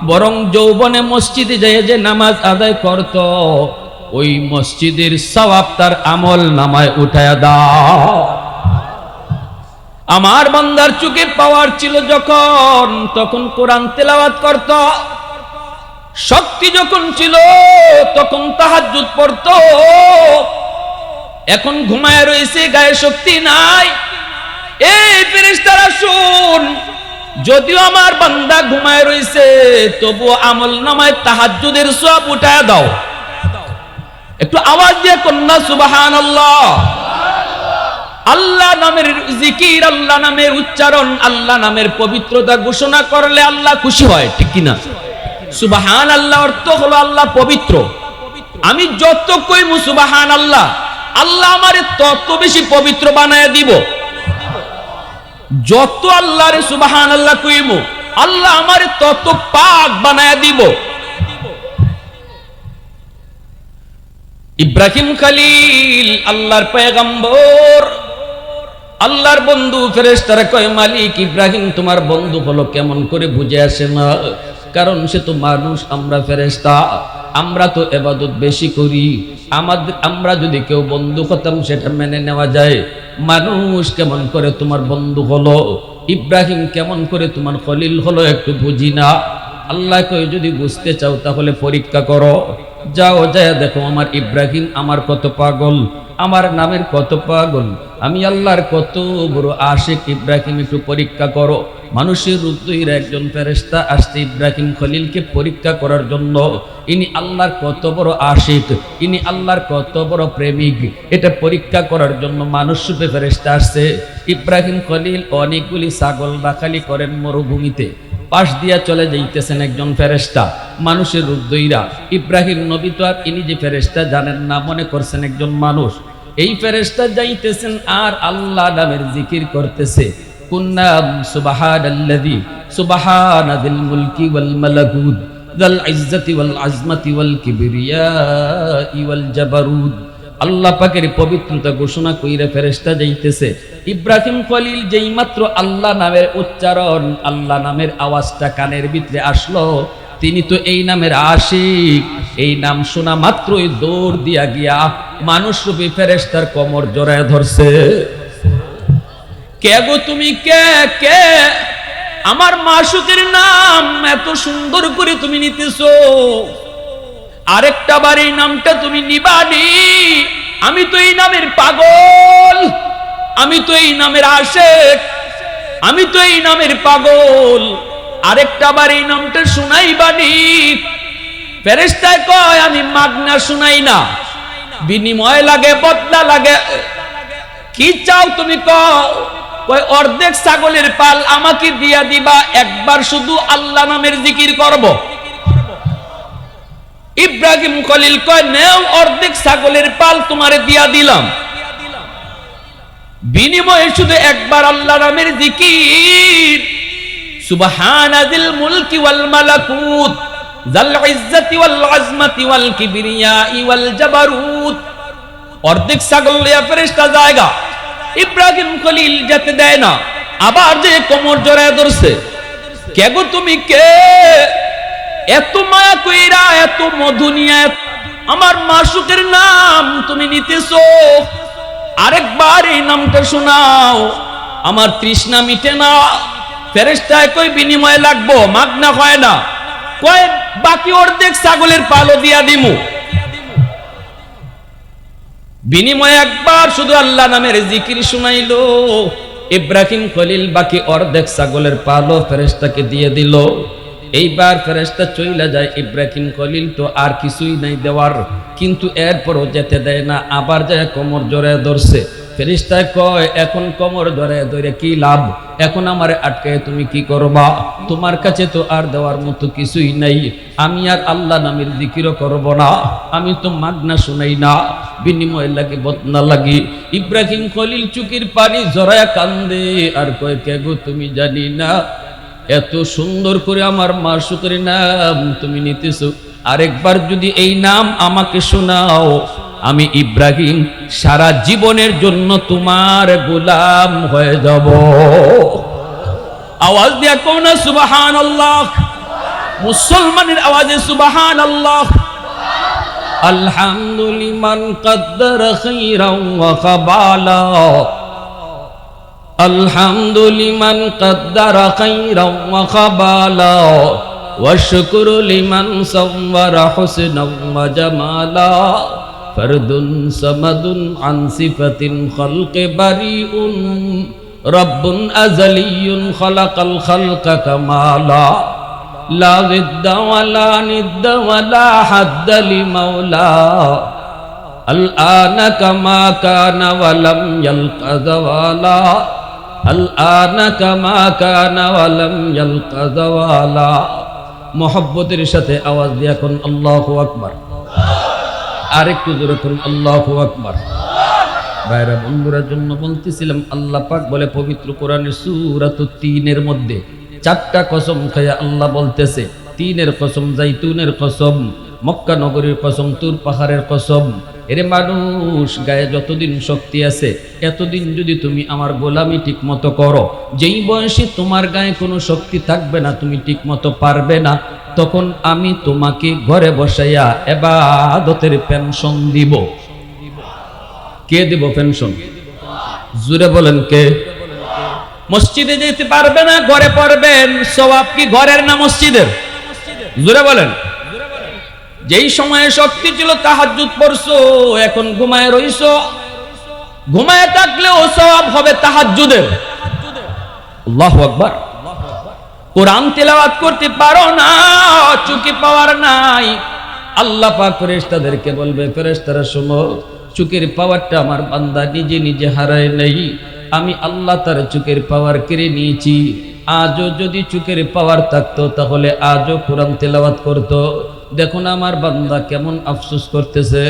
বরং যৌবনে মসজিদে যায় যে নামাজ আদায় করত, ওই মসজিদের সওয়াব তার আমল নামায় উঠায়া দাও। আমার বান্দার চোখে পাওয়ার ছিল যখন, তখন কোরআন তেলাওয়াত করত, শক্তি যখন ছিল তখন তাহাজ্জুদ পড়ত। এখন ঘুমায় রয়েছে, গায়ে শক্তি নাই। এই ফেরেশতারা শুন, যদিও আমার বান্দা ঘুমায় রয়েছে, তবু আমল নামায় তাহাজ্জুদের সওয়াব উঠায়া দাও। একটু আওয়াজ দিয়ে কন্যা সুবহানাল্লাহ। আল্লাহ নামের জিকির, আল্লাহ নামের উচ্চারণ, আল্লাহ নামের পবিত্রতা ঘোষণা করলে আল্লাহ খুশি হয়, ঠিক কিনা? সুবহানাল্লাহ অর্থ হলো আল্লাহ পবিত্র। আমি যত কইমু সুবহানাল্লাহ, আল্লাহ আমারে তত বেশি পবিত্র বানায় দিব। যত আল্লাহরে সুবহানাল্লাহ কইমু, আল্লাহ আমারে তত পাক বানায় দিব। ইব্রাহিম খলিল আল্লাহর পয়গম্বর, আল্লাহর বন্ধু, ফেরেশতারা কয়, মালিক ইব্রাহিম তোমার বন্ধু হলো কেমন করে বুঝে আসে না? কারণ সে তো মানুষ, আমরা ফেরেশতা, আমরা তো ইবাদত বেশি করি, আমরা যদি কেউ বন্ধু হতাম সেটা মেনে নেওয়া যায়। মানুষ কেমন করে তোমার বন্ধু হলো, ইব্রাহিম কেমন করে তোমার খলিল হলো একটু বুঝি না। আল্লাহ কই যদি বুঝতে চাও তাহলে পরীক্ষা করো, যাও যায় দেখো আমার ইব্রাহিম আমার কত পাগল, আমার নামের কত পাগল, আমি আল্লাহর কত বড় আশিক। ইব্রাহিম একটু পরীক্ষা করো। মানুষের রূপ ধরে একজন ফেরেশতা আসছে ইব্রাহিম খলিলকে পরীক্ষা করার জন্য। ইনি আল্লাহর কত বড় আশিক, ইনি আল্লাহর কত বড় প্রেমিক, এটা পরীক্ষা করার জন্য মানুষ রূপে ফেরেশতা আসছে। ইব্রাহিম খলিল অনেকগুলি ছাগল রাখালি করেন মরুভূমিতে, পাশ দিয়া চলে যাইতেছেন একজন ফেরেশতা মানুষের রূপ ধইরা। ইব্রাহিম নবী তো আর ইনি যে ফেরেশতা জানেন না, মনে করছেন একজন মানুষ। এই ফেরেশতা যাইতেছেন আর আল্লাহ নামের জিকির করতেছে। কুন্নাম সুবহানাল্লাযী সুবহানাদিল মুলকি ওয়াল মালাকুত যাল ইজ্জতি ওয়াল আজমাতি ওয়াল কিবরিয়াই ওয়াল জাবারুত। আল্লাহ পাকের পবিত্রতা ঘোষণা কইরা ফেরেশতা যাইতেছে। ইব্রাহিম খলিল যেই মাত্র আল্লাহ নামের উচ্চারণ, আল্লাহ নামের আওয়াজটা কানের ভিতরে আসলো, তিনি তো এই নামের আশিক। এই নাম শোনা মাত্রই দৌড় দিয়া গিয়া মানুষ রূপী ফেরেশতার কোমর জড়ায় ধরছে। কে গো তুমি, কে কে? আমার মাসুকের নাম এত সুন্দর করে তুমি নিতেছো, আরেকটা বার এই নামটা তুমি নিবানি? আমি তো এই নামের পাগল, আমি তো এই নামের আশিক, আমি তো এই নামের পাগল, আরেকটা বার এই নামটা শুনাইবানি? ফেরেশতায় কয় আমি মাগনা শুনাই না, বিনিময় লাগে, বদলা লাগে। কি চাও তুমি কও? কয় অর্ধেক ছাগলের পাল আমাকে দিয়া দিবা, একবার শুধু আল্লাহ নামের জিকির করব। ইব্রাহিম খলিল কয় নেও, অর্ধেক ছাগলের পাল তোমারে দিয়া দিলাম, বিনিময়ে শুধু একবার আল্লাহ নামের জিকির। সুবহানাদিল মুলকি ওয়াল মালাকুত যাল ইজ্জতি ওয়াল আজমাতি ওয়াল কিবরিয়াই ওয়াল জাবারুত। অর্ধেক ছাগল লিয়া ফেরেশতা জায়গা, ইব্রাহিম খলিল যেতে দেয় না, আবার যে কোমর জড়ায় ধরছে। কে গো তুমি, কে? এত মায়া কইরা, এত মধু নিয়ে আমার মাসুকের নাম তুমি নিতেছো, আরেকবার এই নামটা শোনাও, আমার তৃষ্ণা মিটে না। ফেরেশতায় কই বিনিময় লাগবো, মাগনা হয় না। কয় বাকি অর্ধেক ছাগলের পালও দিয়া দিমু, বিনিময়ে একবার শুধু আল্লাহ নামের জিকির শুনাইলো। ইব্রাহিম খলিল বাকি অর্ধেক ছাগলের পালও ফেরেশতাকে দিয়ে দিল। এইবার ফেরেশতা চইলা যায়। ইব্রাহিম খলিল তো আর কিছুই নাই দেওয়ার, কিন্তু এরপরও যেতে দেয় না, আবার যায় কোমর জড়ায় ধরছে। ফেরেশতায় কয় এখন কোমর জড়ায় ধরে কি লাভ, এখন আমারে আটকায় তুমি কি করবা? তোমার কাছে তো আর দেওয়ার মতো কিছুই নাই, আমি আর আল্লাহ নামের জিকিরও করব না, আমি তো মাগনা শুনাই না, বিনিময় লাগে বদনা লাগি। ইব্রাহিম খলিল চুকির পানি জড়ায় কান্দে আর কয় কে গো তুমি, জানি না এত সুন্দর করে আমার মাসুকের নাম তুমি নিতেছো, আরেকবার যদি এই নাম আমাকে শোনাও, আমি ইব্রাহিম সারা জীবনের জন্য তোমার গোলাম হয়ে যাব। আওয়াজ দিয়া কও না সুবহানাল্লাহ, মুসলমানের আওয়াজে সুবহানাল্লাহ। আলহামদুলিমান কদ্দার খাইরাও ওয়া কাবালা, আলহামদুলিমান কদ্দার খাইরাও ওয়া কাবালা, ওয়া শুকরু লিমান সাওয়ারা হুসনাও ওয়া জামালা, ফরদুন সামাদুন আন সিফাতিন খালকে বারিউন, রব্বুন আযালিয়ুন খালাকাল খালকা কামালা, লা জিদ্দা ওয়ালা নিদ্দা ওয়ালা হাদ্দা লিমাওলা, আল আনা কামা কানা ওয়ালাম ইয়ালকা যাওয়ালা, আল আনা কামা কানা ওয়ালাম ইয়ালকা যাওয়ালা। মুহাব্বতের সাথে আওয়াজ দিয়ে এখন আল্লাহু আকবার, আরেকটু জোরে করুন আল্লাহু আকবার। ভাইরা বন্ধুরার জন্য বলতেছিলাম, আল্লাহ পাক বলে পবিত্র কোরআনের সূরাতুত তিনের মধ্যে চারটা কসম খায়া আল্লাহ বলতেছে, তিনের কসম, জাইতুনের কসম, মক্কা নগরীর কসম, তুর পাহাড়ের কসম। এরে মানুষ, গায়ে যতদিন শক্তি আছে এতদিন যদি তুমি আমার গোলামি ঠিক মতো করো, যেই বয়সে তোমার গায়ে কোনো শক্তি থাকবে না, তুমি ঠিক মতো পারবে না, তখন আমি তোমাকে ঘরে বসাইয়া ইবাদতের পেনশন দিব। কে দিব পেনশন? জোরে বলেন কে? মসজিদে যেতে পারবে না, ঘরে পড়বেন, সওয়াব কি ঘরের না মসজিদের? জোরে বলেন। যেই সময়ে শক্তি ছিল তাহাজ্জুদ পড়ছো, এখন ঘুমায় রইছো। ঘুমায় থাকলেও সওয়াব হবে তাহাজ্জুদের। আল্লাহু আকবার। কোরআন তেলাওয়াত করতে পারো না, চোখে পাওয়ার নাই, আল্লাহ পাক ফেরেশতাদেরকে বলবে, ফেরেশতারা শোনো, চোখের পাওয়ারটা আমার বান্দা নিজে নিজে হারায় নেই, আমি আল্লাহ তার চোখের পাওয়ার কেড়ে নিয়েছি। আজও যদি চোখের পাওয়ার থাকতো তাহলে আজও কোরআন তেলাওয়াত করতো। দেখুন আমার বান্দা কেমন আফসোস করতেছে,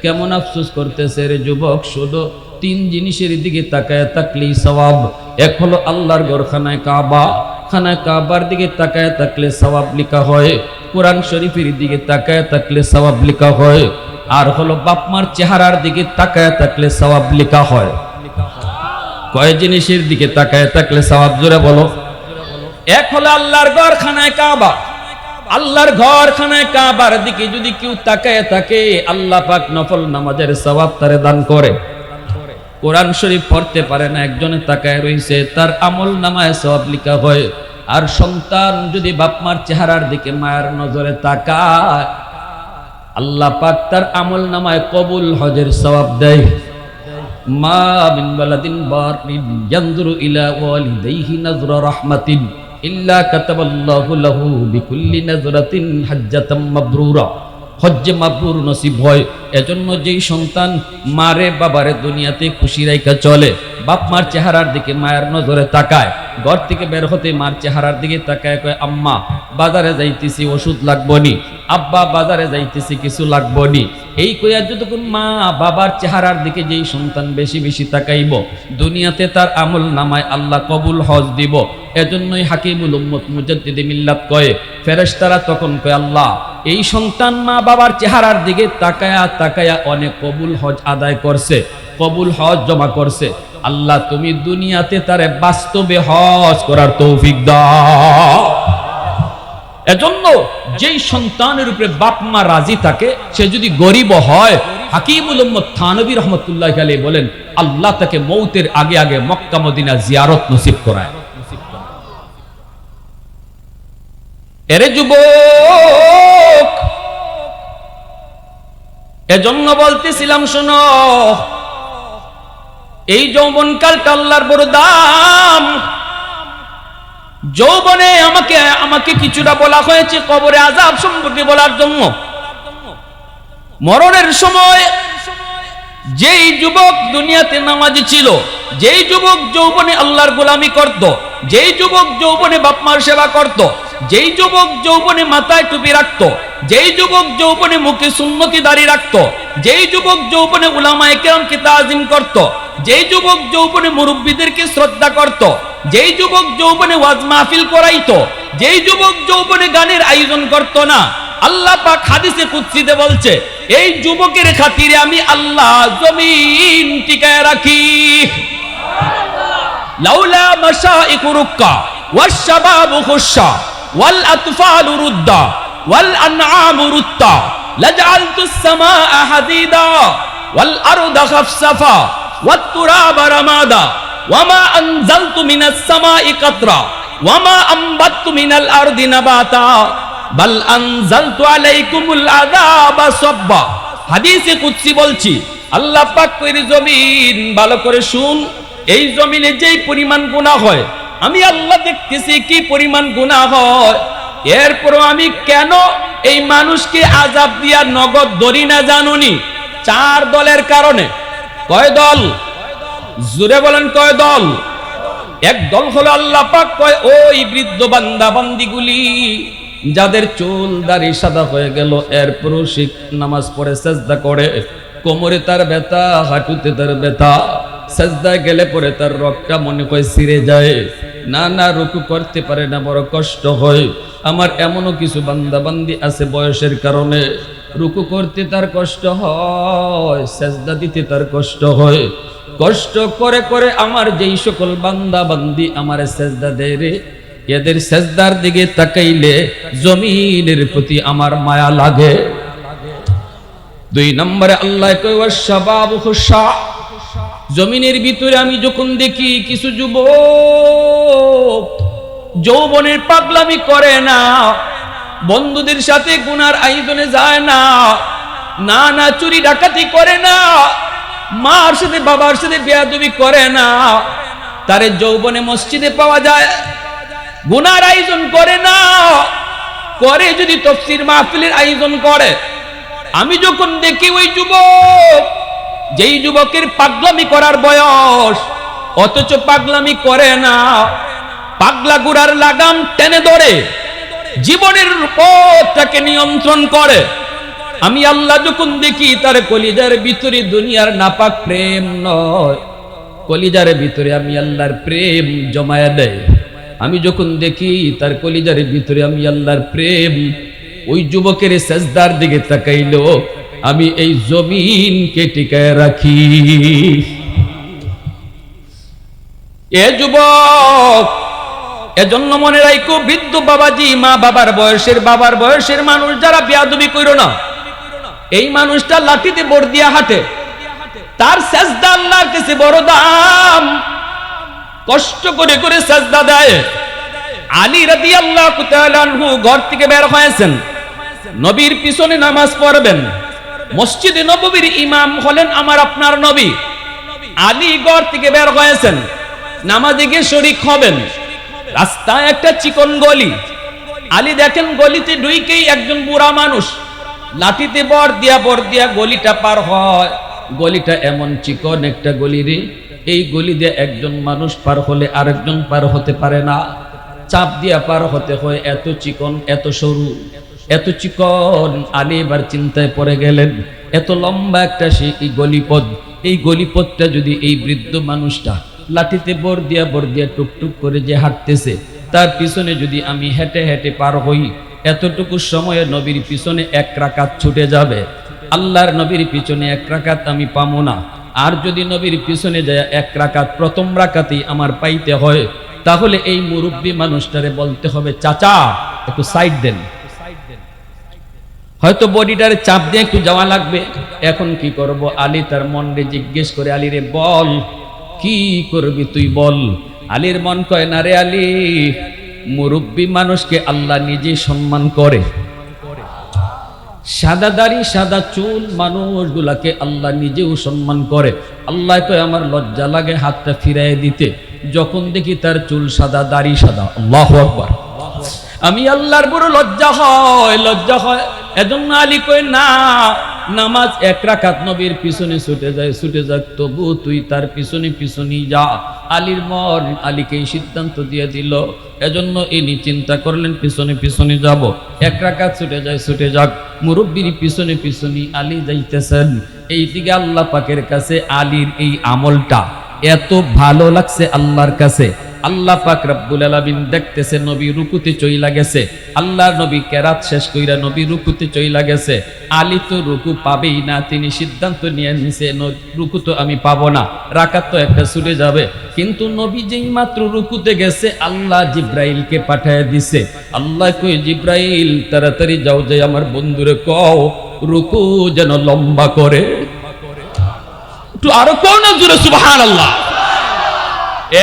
কেমন আফসোস করতেছে রে যুবক। শুধু তিন জিনিসের দিকে তাকায় থাকলেই সওয়াব। এক হলো আল্লাহর ঘর খানায় কাবা, খানায় কাবার দিকে তাকায় থাকলে সওয়াব লেখা হয়। কোরআন শরীফের দিকে তাকায় থাকলে সওয়াব লেখা হয়। আর হলো বাপ মার চেহারার দিকে তাকায় থাকলে সওয়াব লেখা হয়। কয় জিনিসের দিকে তাকায় থাকলে সওয়াব? জোরে বলো। এক হলো আল্লাহর ঘর খানায় কাবা। আল্লাহর ঘর খানায় কাবার দিকে যদি কেউ তাকায় থাকে, আল্লাহ পাক নফল নামাজের সওয়াব তারে দান করে। কোরআন শরীফ পড়তে পারে না, একজনে তাকায় রইছে, তার আমল নামায় সওয়াব লেখা হয়। আর সন্তান যদি বাপ মার চেহারার দিকে মায়ের নজরে তাকায়, আল্লাহ পাক তার আমল নামায় কবুল হজের সওয়াব দেয়। মা মিন ওয়ালাদিন বারিন ইয়ানজুরু ইলা ওয়ালিদাইহি নাযরা রাহমাতিন ইল্লা কাতাবাল্লাহু লাহু বিকুল্লি নাযরাতিন হাজ্জাতাম মাবরুরা। হজ্জে মাবরুর নসিব হয়। এজন্য যেই সন্তান মারে বাবারে দুনিয়াতে খুশি রাইখা চলে, বাপ মার চেহারার দিকে মায়ের নজরে তাকায়, ঘর থেকে বের হতে মার চেহারার দিকে তাকায়, কয় আম্মা বাজারে যাইতেছি ওষুধ লাগবনি, আব্বা বাজারে যাইতেছি কিছু লাগবনি, এই কইয়া যতক্ষণ মা বাবার চেহারার দিকে যেই সন্তান বেশি বেশি তাকাইব, দুনিয়াতে তার আমল নামায় আল্লাহ কবুল হজ দিব। এজন্যই হাকিমুল উম্মত মুজাদ্দিদে মিল্লাত কয়, ফেরেশতারা তখন কয় আল্লাহ এই সন্তান মা বাবার চেহারার দিকে তাকায়া তাকায়া অনেক কবুল হজ আদায় করছে, কবুল হজ জমা করছে, আল্লাহ তুমি দুনিয়াতে তারে বাস্তবে হজ করার তৌফিক দাও। এজন্য যেই সন্তানের উপরে বাপ মা রাজি থাকে, সে যদি গরিব হয়, হাকিমুল উম্মত থানবী রহমতুল্লাহ আলাইহি বলেন আল্লাহ তাকে মৌতের আগে আগে মক্কা মদিনা জিয়ারত নসিব করায়। এরে যুবক, এজন্য বলতেছিলাম শোনো, এই যৌবনকালটা আল্লাহর বড় দাম। যৌবনে আমাকে কিছুটা বলা হয়েছে কবরে আযাব সম্পর্কে বলার জন্য। মরণের সময় যেই যুবক দুনিয়াতে নামাজি ছিল, যেই যুবক যৌবনে আল্লাহর গোলামি করত, যেই যুবক যৌবনে বাপ মার সেবা করত, যেই যুবক যৌবনে মাথায় টুপি রাখত, যেই যুবক যৌবনে মুখে সুন্নতি দাড়ি রাখত, যেই যুবক যৌবনে উলামায়ে কেরামকে তাজিম করত, যেই যুবক যৌবনে মুরব্বিদেরকে শ্রদ্ধা করত, যেই যুবক যৌবনে ওয়াজ মাহফিল করাইতো, যেই যুবক যৌবনে গানের আয়োজন করত না, আল্লাহ পাক হাদিসে কুদসিতে বলছে এই যুবকের খাতিরে আমি আল্লাহ জমিন টিকায় রাখি। লাউলা মাশাইকু রুক্কা ওয়াশ শাবাবু খুশা ওয়াল আতফালু রুদ্দা ওয়াল আনআমু রুত্তা লাজআলতুস সামাআ হাদিদা ওয়াল আরদা খাফসাফা ওয়াত তুরাবা রামাদা ওয়ামা আনজালতু মিনাস সামাই কাতরা ওয়ামা আমবাততু মিনাল আরদি নাবাতা বাল আনজালতু আলাইকুমুল আযাবা সাব্বা। হাদিসে কুদসি বলছি, আল্লাহ পাক কইর জমিন ভালো করে শুন, এই জমিনে যেই পরিমাণ গুনাহ হয় আমি আল্লাহ দেখতেছি কি পরিমাণ গুনাহ হয়, এরপরও আমি কেন এই মানুষকে আযাব দিয়া নগদ ধরি না জানুনি? 4 দলের কারণে। কয় দল? জোরে বলেন কয় দল? এক দল হলো আল্লাহ পাক কয় ওই বৃদ্ধ বান্দা বান্দিগুলি যাদের চুল দাড়ি সাদা হয়ে গেল, এরপরও সে নামাজ পড়ে সেজদা করে, কোমরে তার ব্যথা, হাঁটুতে তার ব্যথা, সেজদায় গেলে পরে তার রগটা মনে হয় ছিঁড়ে যায়, না রুকু করতে পারে না, বড় কষ্ট হয়। আমার এমনও কিছু বান্দা বান্দি আছে বয়সের কারণে রুকু করতে তার কষ্ট হয়, সেজদা দিতে তার কষ্ট হয়। কষ্ট করে করে আমার যেই সকল বান্দা বান্দি আমার সেজদা দেয় রে, এদের সেজদার দিকে তাকাইলে জমিনের প্রতি আমার মায়া লাগে। 2 নম্বরে আল্লাহ কয় ওয়াশাবাবু খুশা, জমিনের ভিতরে আমি যখন দেখি কিছু যুবক যৌবনের পাগলামি করে না, বন্ধুদের সাথে গুনার আয়োজনে যায় না, না না চুরি ডাকাতি করে না, মার সাথে বাবার সাথে বেয়াদবি করে না, তারে যৌবনে মসজিদে পাওয়া যায়, গুনার আয়োজন করে না, করে যদি তাফসীর মাহফিলের আয়োজন করে। আমি যখন দেখি ওই যুবক, যেই যুবকের পাগলামি করার বয়স, অথচ পাগলামি করে না, পাগলা গুড়ার লাগাম টেনে ধরে জীবনের পথটাকে নিয়ন্ত্রণ করে, আমি আল্লাহ যখন দেখি তার কলিজার ভিতরে দুনিয়ার নাপাক প্রেম নয়, কলিজার ভিতরে আমি আল্লাহর প্রেম জমায়া দেয়। আমি যখন দেখি তার কলিজার ভিতরে আমি আল্লাহর প্রেম, ওই যুবকের সেজদার দিকে তাকাইলো আমি এই জমিনকে টিকায় রাখি। এ যুবক, এজন্য মনে রাখো, বৃদ্ধ বাবাজি, মা বাবার বয়সের মানুষ যারা বেয়াদবি কইরো না। এই মানুষটা লাঠিতে বর দিয়া হাঁটে, তার সেজদা আল্লাহর কাছে বড় দাম, কষ্ট করে করে সেজদা দেয়। আলী রাদিয়াল্লাহু তাআলা আনহু ঘর থেকে বের হয়েছেন, নবীর পিছনে নামাজ পড়বেন, মসজিদে নববীর ইমাম হলেন আমার আপনার নবী। আলী ঘর থেকে বের হয়েছেন, নামাজে গিয়ে শরীক হবেন। রাস্তায় একটা চিকন গলি, আলী দেখেন গলিতে ঢুকেই একজন বুড়া মানুষ লাঠিতে বর দিয়া গলিটা পার হয়। গলিটা এমন চিকন একটা গলি রে, এই গলি দিয়ে একজন মানুষ পার হলে আরেকজন পার হতে পারে না, চাপ দিয়া পার হতে হয়, এত চিকন, এত সরু, এত চিকন। আলী এবার চিন্তায় পড়ে গেলেন, এত লম্বা একটা সেই গলিপথ, এই গলিপথটা যদি এই বৃদ্ধ মানুষটা লাঠিতে বর দিয়া টুকটুক করে যে হাঁটতেছে, তার পিছনে যদি আমি হেঁটে হেঁটে পার হই, এতটুকু সময়ে নবীর পিছনে 1 রাকাত ছুটে যাবে, আল্লাহর নবীর পিছনে 1 রাকাত আমি পাবো না। আর যদি নবীর পিছনে যায় 1 রাকাত, প্রথম রাকাতেই আমার পাইতে হয়, তাহলে এই মুরব্বী মানুষটারে বলতে হবে, চাচা একটু সাইড দেন, হয়তো বডিটারে চাপ দিয়ে একটু যাওয়া লাগবে। এখন কি করব? আলী তার মনরে জিজ্ঞেস করে, আলী রে বল, কি করবি তুই বল। আলীর মন কয়, না রে আলী, মুরব্বী মানুষকে আল্লাহ নিজে সম্মান করে, সাদা দাড়ি সাদা চুল মানুষগুলাকে আল্লাহ নিজেও সম্মান করে। আল্লাহ কয়, আমার লজ্জা লাগে হাতটা ফিরাই দিতে, যখন দেখি তার চুল সাদা দাড়ি সাদা। আল্লাহু আকবার। আমি আল্লাহর বড় লজ্জা হয়। এজন্য আলী কয়, না, নামাজ 1 রাকাত নবীর পিছনে ছুটে যাক, তবু তুই তার পিছনে যা। আলীর মন আলীকে সিদ্ধান্ত দিয়ে দিল, এজন্য ইনি চিন্তা করলেন পিছনে যাব, 1 রাকাত ছুটে যাক। মুরব্বির পিছনে আলী যাইতেছেন। এইদিকে আল্লাহ পাকের কাছে আলীর এই আমলটা এত ভালো লাগছে আল্লাহর কাছে। আল্লাহ পাক রব্বুল আলামিন দেখতেছে নবী রুকুতে চইলা গেছে, আল্লাহর নবী কেরাত শেষ কইরা নবী রুকুতে চইলা গেছে। আলী তো রুকু পাবেই না, তিনি সিদ্ধান্ত নিয়ে নিছে রুকু তো আমি পাবো না, রাকাত তো একটা ছুটে যাবে। কিন্তু নবী যেই মাত্র রুকুতে গেছে, আল্লাহ জিব্রাইলকে পাঠায় দিছে। আল্লাহ কই, জিব্রাইল তাড়াতাড়ি যাও, যে আমার বন্ধুরে কও রুকু যেন লম্বা করে। একটু আরো কও না জোরে সুবহানাল্লাহ।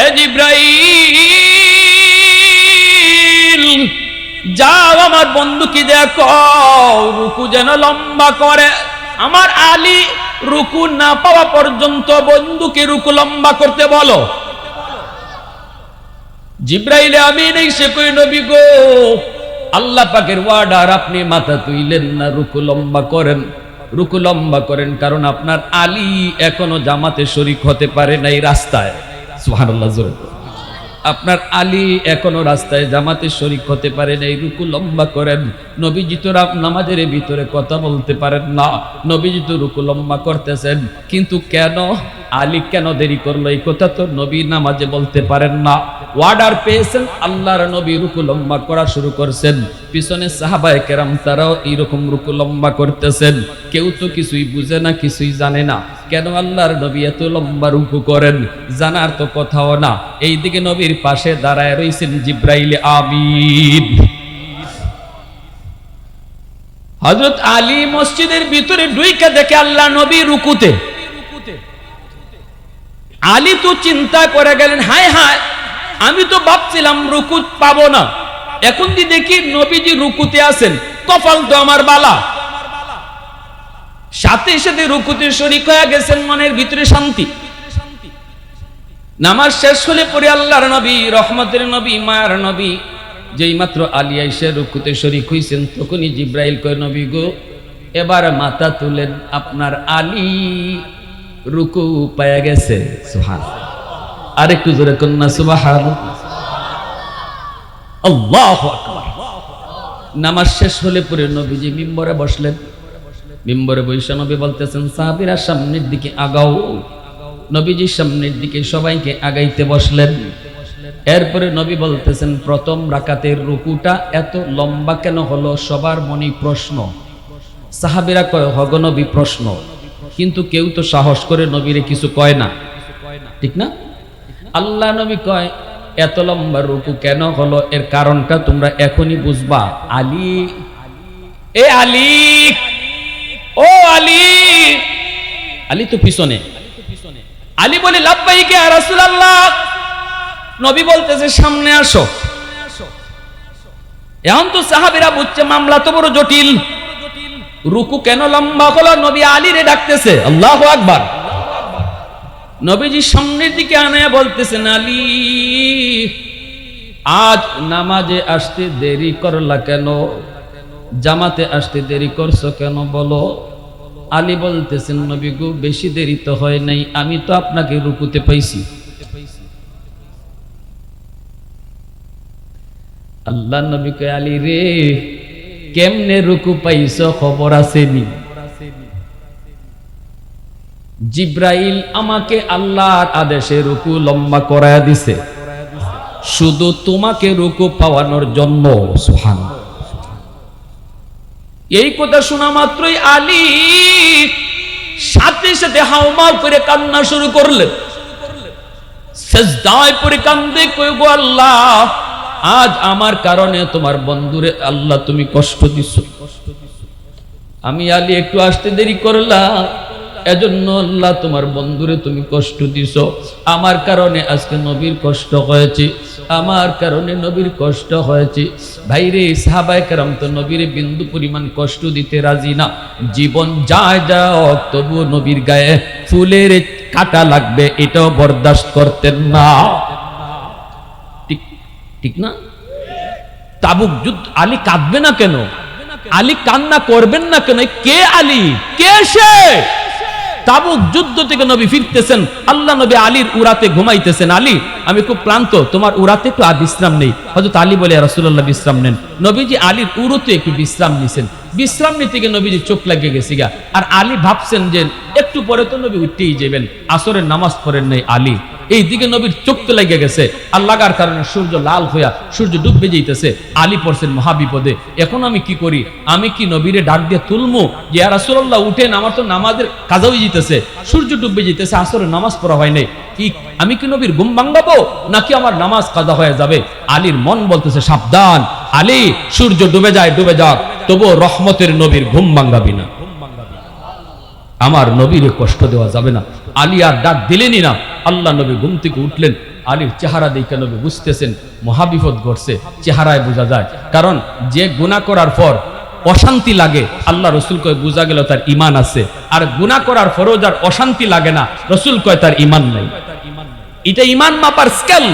এ জিব্রাইল, যাও আমার বন্ধুকে দেখো রুকু যেন লম্বা করে। আমার আলী রুকু না পাওয়া পর্যন্ত বন্ধুকে রুকু লম্বা করতে বলো। জিব্রাইল আমিন এসে কই, নবী গো, আল্লাহ পাকের ওয়ার্ডার, আপনি মাথা তুইলেন না, রুকু লম্বা করেন, কারণ আপনার আলী এখনো জামাতে শরীক হতে পারে নাই রাস্তায়। সুবহানাল্লাহ। আপনার আলী এখনো রাস্তায় জামাতে শরীক হতে পারে নাই, রুকু লম্বা করেন। নবীজি তো নামাজের ভিতরে কথা বলতে পারেন না, নবীজি তো রুকু লম্বা করতেছেন, কিন্তু কেন আলী কেন দেরি করলো, এই কথা তো নবী নামাজে বলতে পারেন না। অর্ডার পেয়েছেন, আল্লাহর নবী রুকু লম্বা করা শুরু করছেন, পিছনে সাহাবায়ে কেরাম তারাও এইরকম রুকু লম্বা করতেছেন। কেউ তো কিছুই বুঝে না, কিছুই জানে না, কেন আল্লাহর নবী এত লম্বা রুকু করেন, জানার তো কথাও না। এইদিকে নবীর পাশে দাঁড়ায় রয়েছেন জিব্রাইল আমিন। হযরত আলী মসজিদের ভিতরে ঢুইকা দেখে আল্লাহ নবী রুকুতে। আলী তো চিন্তায় পড়ে গেলেন, হায় হায়, আমি তো ভাবছিলাম রুকু পাবো না, এখন যদি দেখি নবীজি রুকুতে আছেন, কপাল তো আমার বালা, সাথে সাথে রুকুতে শরীক হয়ে গেছেন, মনের ভিতরে শান্তি। নামাজ শেষ হলে পরে আল্লাহর নবী, রহমতের নবী, মায়ার নবী যেই মাত্র আলী আইসা রুকুতে শরীক হইছেন, তখনই জিব্রাইল কয়, নবী গো এবার মাথা তুলেন, আপনার আলী রুকু পায়া গেছে। সুবহানাল্লাহ, আরেকটু জোরে কন্যা সুবহানাল্লাহ, আল্লাহু আকবার। নামাজ শেষ হলে পরে নবীজি মিম্বরে বসলেন। মিম্বরে বৈশা নবী বলতেছেন, সাহাবীরা সামনের দিকে আগাও। নবীজি সামনের দিকে সবাইকে আগাইতে বসলেন। এরপরে নবী বলতেছেন, প্রথম রাকাতের রুকুটা এত লম্বা কেন হলো? সবার মনে প্রশ্ন। সাহাবীরা কয়, হগ নবী প্রশ্ন, কিন্তু কেউ তো সাহস করে নবীরে কিছু কয় না, ঠিক না? আল্লাহ নবী কয়, এত লম্বা রুকু কেন হলো, এর কারণটা তোমরা এখনই বুঝবা। আলী, এ আলী, ও আলী। আলী তো পিছনে। আলী বলে, লাব্বাইক ইয়া রাসূলুল্লাহ। নবী বলতেছে, সামনে আসো। এখন তো সাহাবীরা বুঝছে মামলা তো বড় জটিল। রুকু কেন লম্বা হলো? নবী আলীরে ডাকতেছে, আল্লাহু আকবার। নবীজি সামনের দিকে আনায়া বলতেছেন, আলী আজ নামাজে আসতে দেরি করলা কেন? জামাতে আসতে দেরি করছো কেন বলো? আলী বলতেছেন, নবী গো বেশি দেরি তো হয় নাই, আমি তো আপনাকে রুকুতে পাইছি। আল্লাহ নবী কয়, আলী রে কেমনে রুকু পাইছো খবর আসেনি? জিব্রাইল আমাকে আল্লাহর আদেশে রুকু লম্বা করায়া দিছে, শুধু তোমাকে রুকু পাওয়ানোর জন্য। সুবহানাল্লাহ। এই কথা শোনা মাত্রই আলী সাথে সাথে হাউমাউ করে কান্না শুরু করলেন। সিজদায় পড়ে কান্দে কই, গো আল্লাহ আজ আমার কারণে তোমার বন্ধুরে আল্লাহ তুমি কষ্ট দিছো। আমি আলী একটু আসতে দেরি করলাম, এজন্য আল্লাহ তোমার বন্ধুরে তুমি কষ্ট দিছো। আমার কারণে আজকে নবীর কষ্ট হয়েছে, আমার কারণে নবীর কষ্ট হয়েছে। ভাইরে, সাহাবায়ে কেরাম তো নবীর বিন্দু পরিমাণ কষ্ট দিতে রাজি না। জীবন যায় যাক, তবুও নবীর গায়ে ফুলের কাঁটা লাগবে এটাও বরদাস্ত করতেন না। ঠিক ঠিক না? তাবুক যুদ্ধ আলী কাঁদবে না কেন? আলী কান্না করবেন না কেন? কে আলী? কে সে? তাবুক যুদ্ধ থেকে নবী ফিরতেছেন, আল্লাহ নবী আলীর উরাতে ঘুমাইতেছেন। আলী আমি খুব ক্লান্ত, তোমার উরাতে একটু বিশ্রাম নেই। হযরত আলী বলে, ইয়া রাসূলুল্লাহ বিশ্রাম নেন। নবীজি আলীর উরুতে একটু বিশ্রাম নিছেন। বিশ্রাম নিতে গিয়ে নবীজি চোখ লাগিয়ে গেছে গা। আর আলী ভাবছেন যে একটু পরে তো নবী উঠতেই যাবেন, আসরের নামাজ পড়েন নাই আলী। এই দিকে নবীর চোখ তো লেগে গেছে, আর লাগার কারণে সূর্য লাল হইয়া সূর্য ডুববে যাইতেছে। আলী পড়ছেন মহাবিপদে, এখন আমি কি করি? আমি কি নবীরে ডাক দিয়ে তুলমু যে ইয়া রাসূলুল্লাহ উঠেন, আমার তো নামাজের কাজা হয়ে যেতেছে, সূর্য ডুববে যেতেছে, আসরের নামাজ পড়া হয় নাই, কি আমি কি নবীর ঘুম ভাঙাবো নাকি আমার নামাজ কাজা হয়ে যাবে? আলীর মন বলতেছে, সাবধান আলী, সূর্য ডুবে যায় ডুবে যাক, তবুও রহমতের নবীর ঘুম ভাঙাবি না, আমার নবীর কষ্ট দেওয়া যাবে না। আলী আর ডাক দিলেনই না। আল্লাহ নবী ঘুম থেকে উঠলেন, আলীর চেহারা দেখে নবী বুঝতেছেন মহাবিপদ ঘটছে, চেহারায় বোঝা যায়। কারণ যে গুনাহ করার পর অশান্তি লাগে, আল্লাহ রসুল কয় বোঝা গেল তার ঈমান আছে। আর গুনাহ করার পরও যার অশান্তি লাগে না, রসুল কয় তার ঈমান নাই। এটা ঈমান মাপার স্কেল।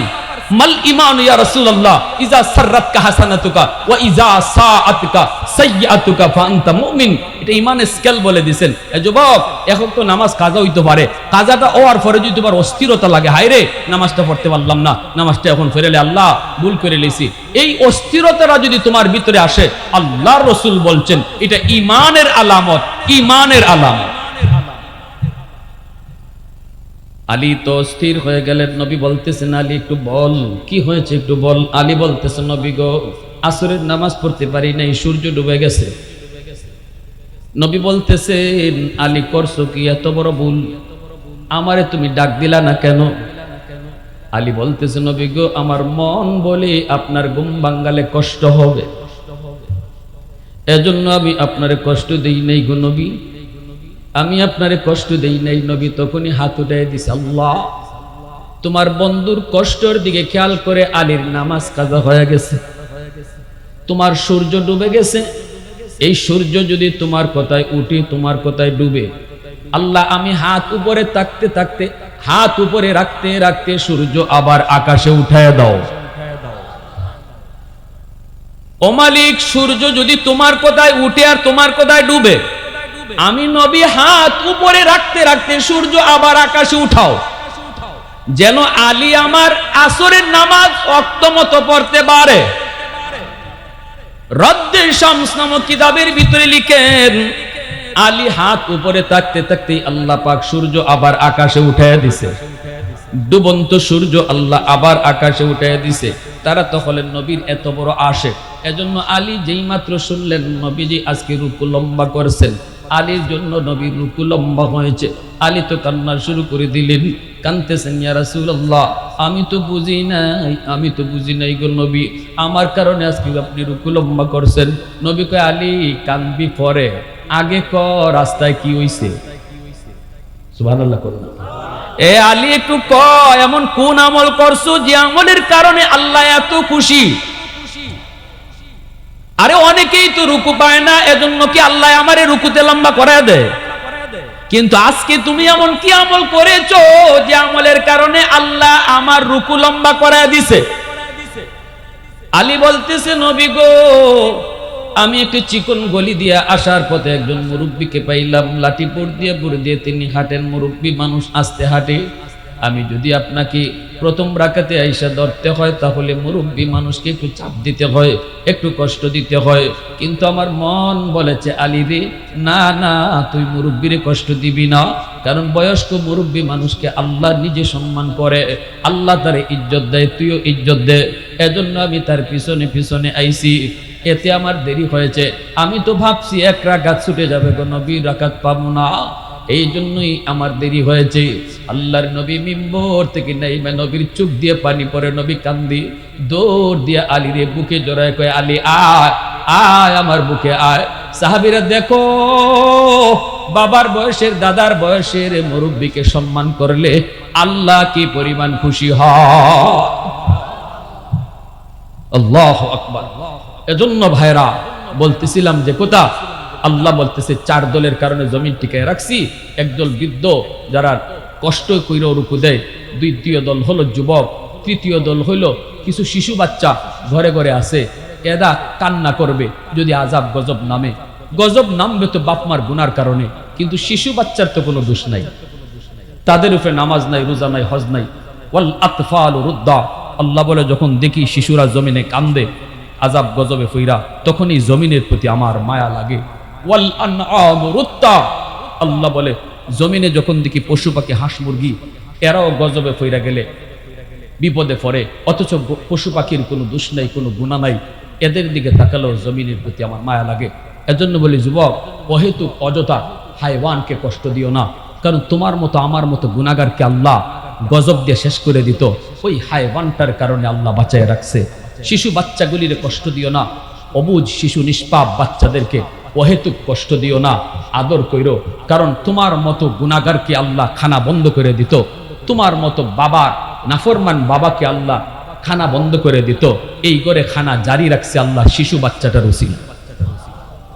মাল ঈমান ইয়া রাসূলুল্লাহ, ইজা সাররাতকা হাসানাতুকা ওয়া ইজা সাআতুকা সাইয়্যাতুকা ফা আনতা মুমিন। এটা ঈমানের স্কেল বলে দিবেন। এ যুবক, এখন তো নামাজ কাজা হইতে পারে, কাজাটা হওয়ার পরে যদি তোমার অস্থিরতা লাগে, হায় রে নামাজটা পড়তে পারলাম না, নামাজটা এখন ফেরেলে আল্লাহ ভুল করে লেছি, এই অস্থিরতাটা যদি তোমার ভিতরে আসে, আল্লাহর রাসূল বলছেন এটা ঈমানের আলামত, ঈমানের আলামত। আলী তো স্থির হয়ে গেলেন। নবী বলতেছেন, আলী একটু বল কি হয়েছে, একটু বল। আলী বলতেছেন, নবী গো আসরের নামাজ পড়তে পারি নাই, সূর্য ডুবে গেছে। নবী বলতেছেন, আলী করছো কি এত বড় ভুল? আমারে তুমি ডাক দিলা না কেন? আলী বলতেছে, নবী গো আমার মন বলে আপনার ঘুম ভাঙালে কষ্ট হবে, এজন্য আমি আপনারে কষ্ট দেই নাই গো নবী, আমি আপনারে কষ্ট দেই নাই। নবী তখনই হাত উঠায় দিছে, আল্লাহ তোমার বন্ধুর কষ্টের দিকে খেয়াল করে আলীর নামাজ কাজা হয়ে গেছে। তোমার সূর্য ডুবে গেছে, এই সূর্য যদি তোমার কথায় উঠে তোমার কথায় ডুবে, আল্লাহ আমি হাত উপরে থাকতে থাকতে, হাত উপরে রাখতে রাখতে সূর্য আবার আকাশে উঠায় দাও। ও মালিক, সূর্য যদি তোমার কথায় উঠে আর তোমার কথায় ডুবে, আমি নবী হাত উপরে রাখতে রাখতে সূর্য আবার আকাশে উঠাও, যেন আলী আমার আসরের নামাজ ওয়াক্ত মতো পড়তে পারে। রদ্দে শামস নামক কিতাবের ভিতরে লিখেন, আলী হাত উপরে থাকতে থাকতেই আল্লাহ পাক সূর্য আবার আকাশে উঠাইয়া দিছে। ডুবন্ত সূর্য আল্লাহ আবার আকাশে উঠাইয়া দিছে। তারা তো হলেন নবীর এত বড় আশিক। এজন্য আলী যেই মাত্র শুনলেন নবীজি আজকে রুকু লম্বা করছেন, আলীর জন্য নবীর রুকু লম্বা হয়েছে, আলী তো কান্না শুরু করে দিলেন, কানতেছেন, ইয়া রাসূলুল্লাহ, আমি তো বুঝি নাই গো নবী, আমার কারণে আজকে আপনি রুকু লম্বা করছেন। নবী কয়, আলী কানবি পরে, আগে ক রাস্তায় কি হইছে। সুবহানাল্লাহ করুন। এ আলী একটু ক, এমন কোন আমল করছো যে আমলের কারণে আল্লাহ এত খুশি? আরে অনেকেই তো রুকু পায় না, এজন্য কি আল্লাহ আমারে রুকুতে লম্বা করে দেয়? কিন্তু আজকে তুমি এমন কি আমল করেছো যে আমলের কারণে আল্লাহ আমার রুকু লম্বা করে দিছে? আলী বলতেছে, নবী গো, আমি একটু চিকন গলি দিয়ে আসার পথে একজন মুরব্বীকে পাইলাম, লাঠি পুর দিয়ে তিনি হাঁটেন, মুরব্বী মানুষ আস্তে হাঁটে। আমি যদি আপনাকে প্রথম রাকাতে আইসা ধরতে হয়, তাহলে মুরব্বী মানুষকে একটু চাপ দিতে হয়, একটু কষ্ট দিতে হয়। কিন্তু আমার মন বলেছে, আলী রে, না না, তুই মুরব্বীরে কষ্ট দিবি না, কারণ বয়স্ক মুরব্বী মানুষকে আল্লাহ নিজে সম্মান করে, আল্লাহ তার ইজ্জত দেয়, তুইও ইজ্জত দে। এজন্য আমি তার পিছনে পিছনে আইছি। এতে আমার দেরি হয়েছে, আমি তো ভাবছি এক রাকাত ছুটে যাবে গো নবী, রাকাত পাবো না, এই জন্যই আমার দেরি হয়েছে। আল্লাহর নবী মিম্বর থেকে নাইমা নবীর চোখ দিয়ে পানি পড়ে, নবী কান্দি, দৌড় দিয়ে আলীরে বুকে জড়ায় কয়, আলী আয় আয়, আমার বুকে আয়। সাহাবীরা, দেখো বাবার বয়সের, দাদার বয়সের মুরব্বীকে সম্মান করলে আল্লাহ কি পরিমাণ খুশি হয়। আল্লাহু আকবার। এজন্য ভাইরা বলতেছিলাম যে কথা, আল্লাহ বলতেছে 4 দলের কারণে জমিন টিকায় রাখছি। একদল বৃদ্ধ যারা কষ্ট কইরা রুকু দেয়, দ্বিতীয় দল হলো যুবক, তৃতীয় দল হইল কিছু শিশু বাচ্চা ঘরে ঘরে আছে, এরা কান্না করবে যদি আযাব গজব নামে। গজব নামবে তো বাপমার গুনার কারণে, কিন্তু শিশু বাচ্চার তো কোনো দোষ নাই, তাদের উপরে নামাজ নাই, রোজা নাই, হজ নাই। ওয়াল আতফালু রুদ্দা, আল্লাহ বলে যখন দেখি শিশুরা জমিনে কান্দে আযাব গজবে ফইরা, তখনই জমিনের প্রতি আমার মায়া লাগে। ওয়াল আনআমু রুত্তা, আল্লাহ বলে জমিনে যখন দেখি পশু পাখি, হাঁস মুরগি, এরাও গজবে ফইরা গেলে বিপদে পড়ে, অথচ পশু পাখির কোনো দোষ নাই, কোনো গুনাহ নাই, এদের দিকে তাকালেও জমিনের প্রতি আমার মায়া লাগে। এজন্য বলি, যুবক, অহেতুক অযথা হাইওয়ানকে কষ্ট দিও না, কারণ তোমার মতো আমার মতো গুনাহগারকে আল্লাহ গজব দিয়ে শেষ করে দিত, ওই হাইওয়ানটার কারণে আল্লাহ বাঁচায় রাখছে। শিশু বাচ্চাগুলির কষ্ট দিও না, অবুঝ শিশু নিষ্পাপ বাচ্চাদেরকে অহেতুক কষ্ট দিও না, আদর কইরো, কারণ তোমার মতো গুনাহগারকে আল্লাহ খানা বন্ধ করে দিত, তোমার মতো বাবার নাফরমান বাবাকে আল্লাহ খানা বন্ধ করে দিত, এই করে খানা জারি রাখছে আল্লাহ শিশু বাচ্চাটার উসিলা।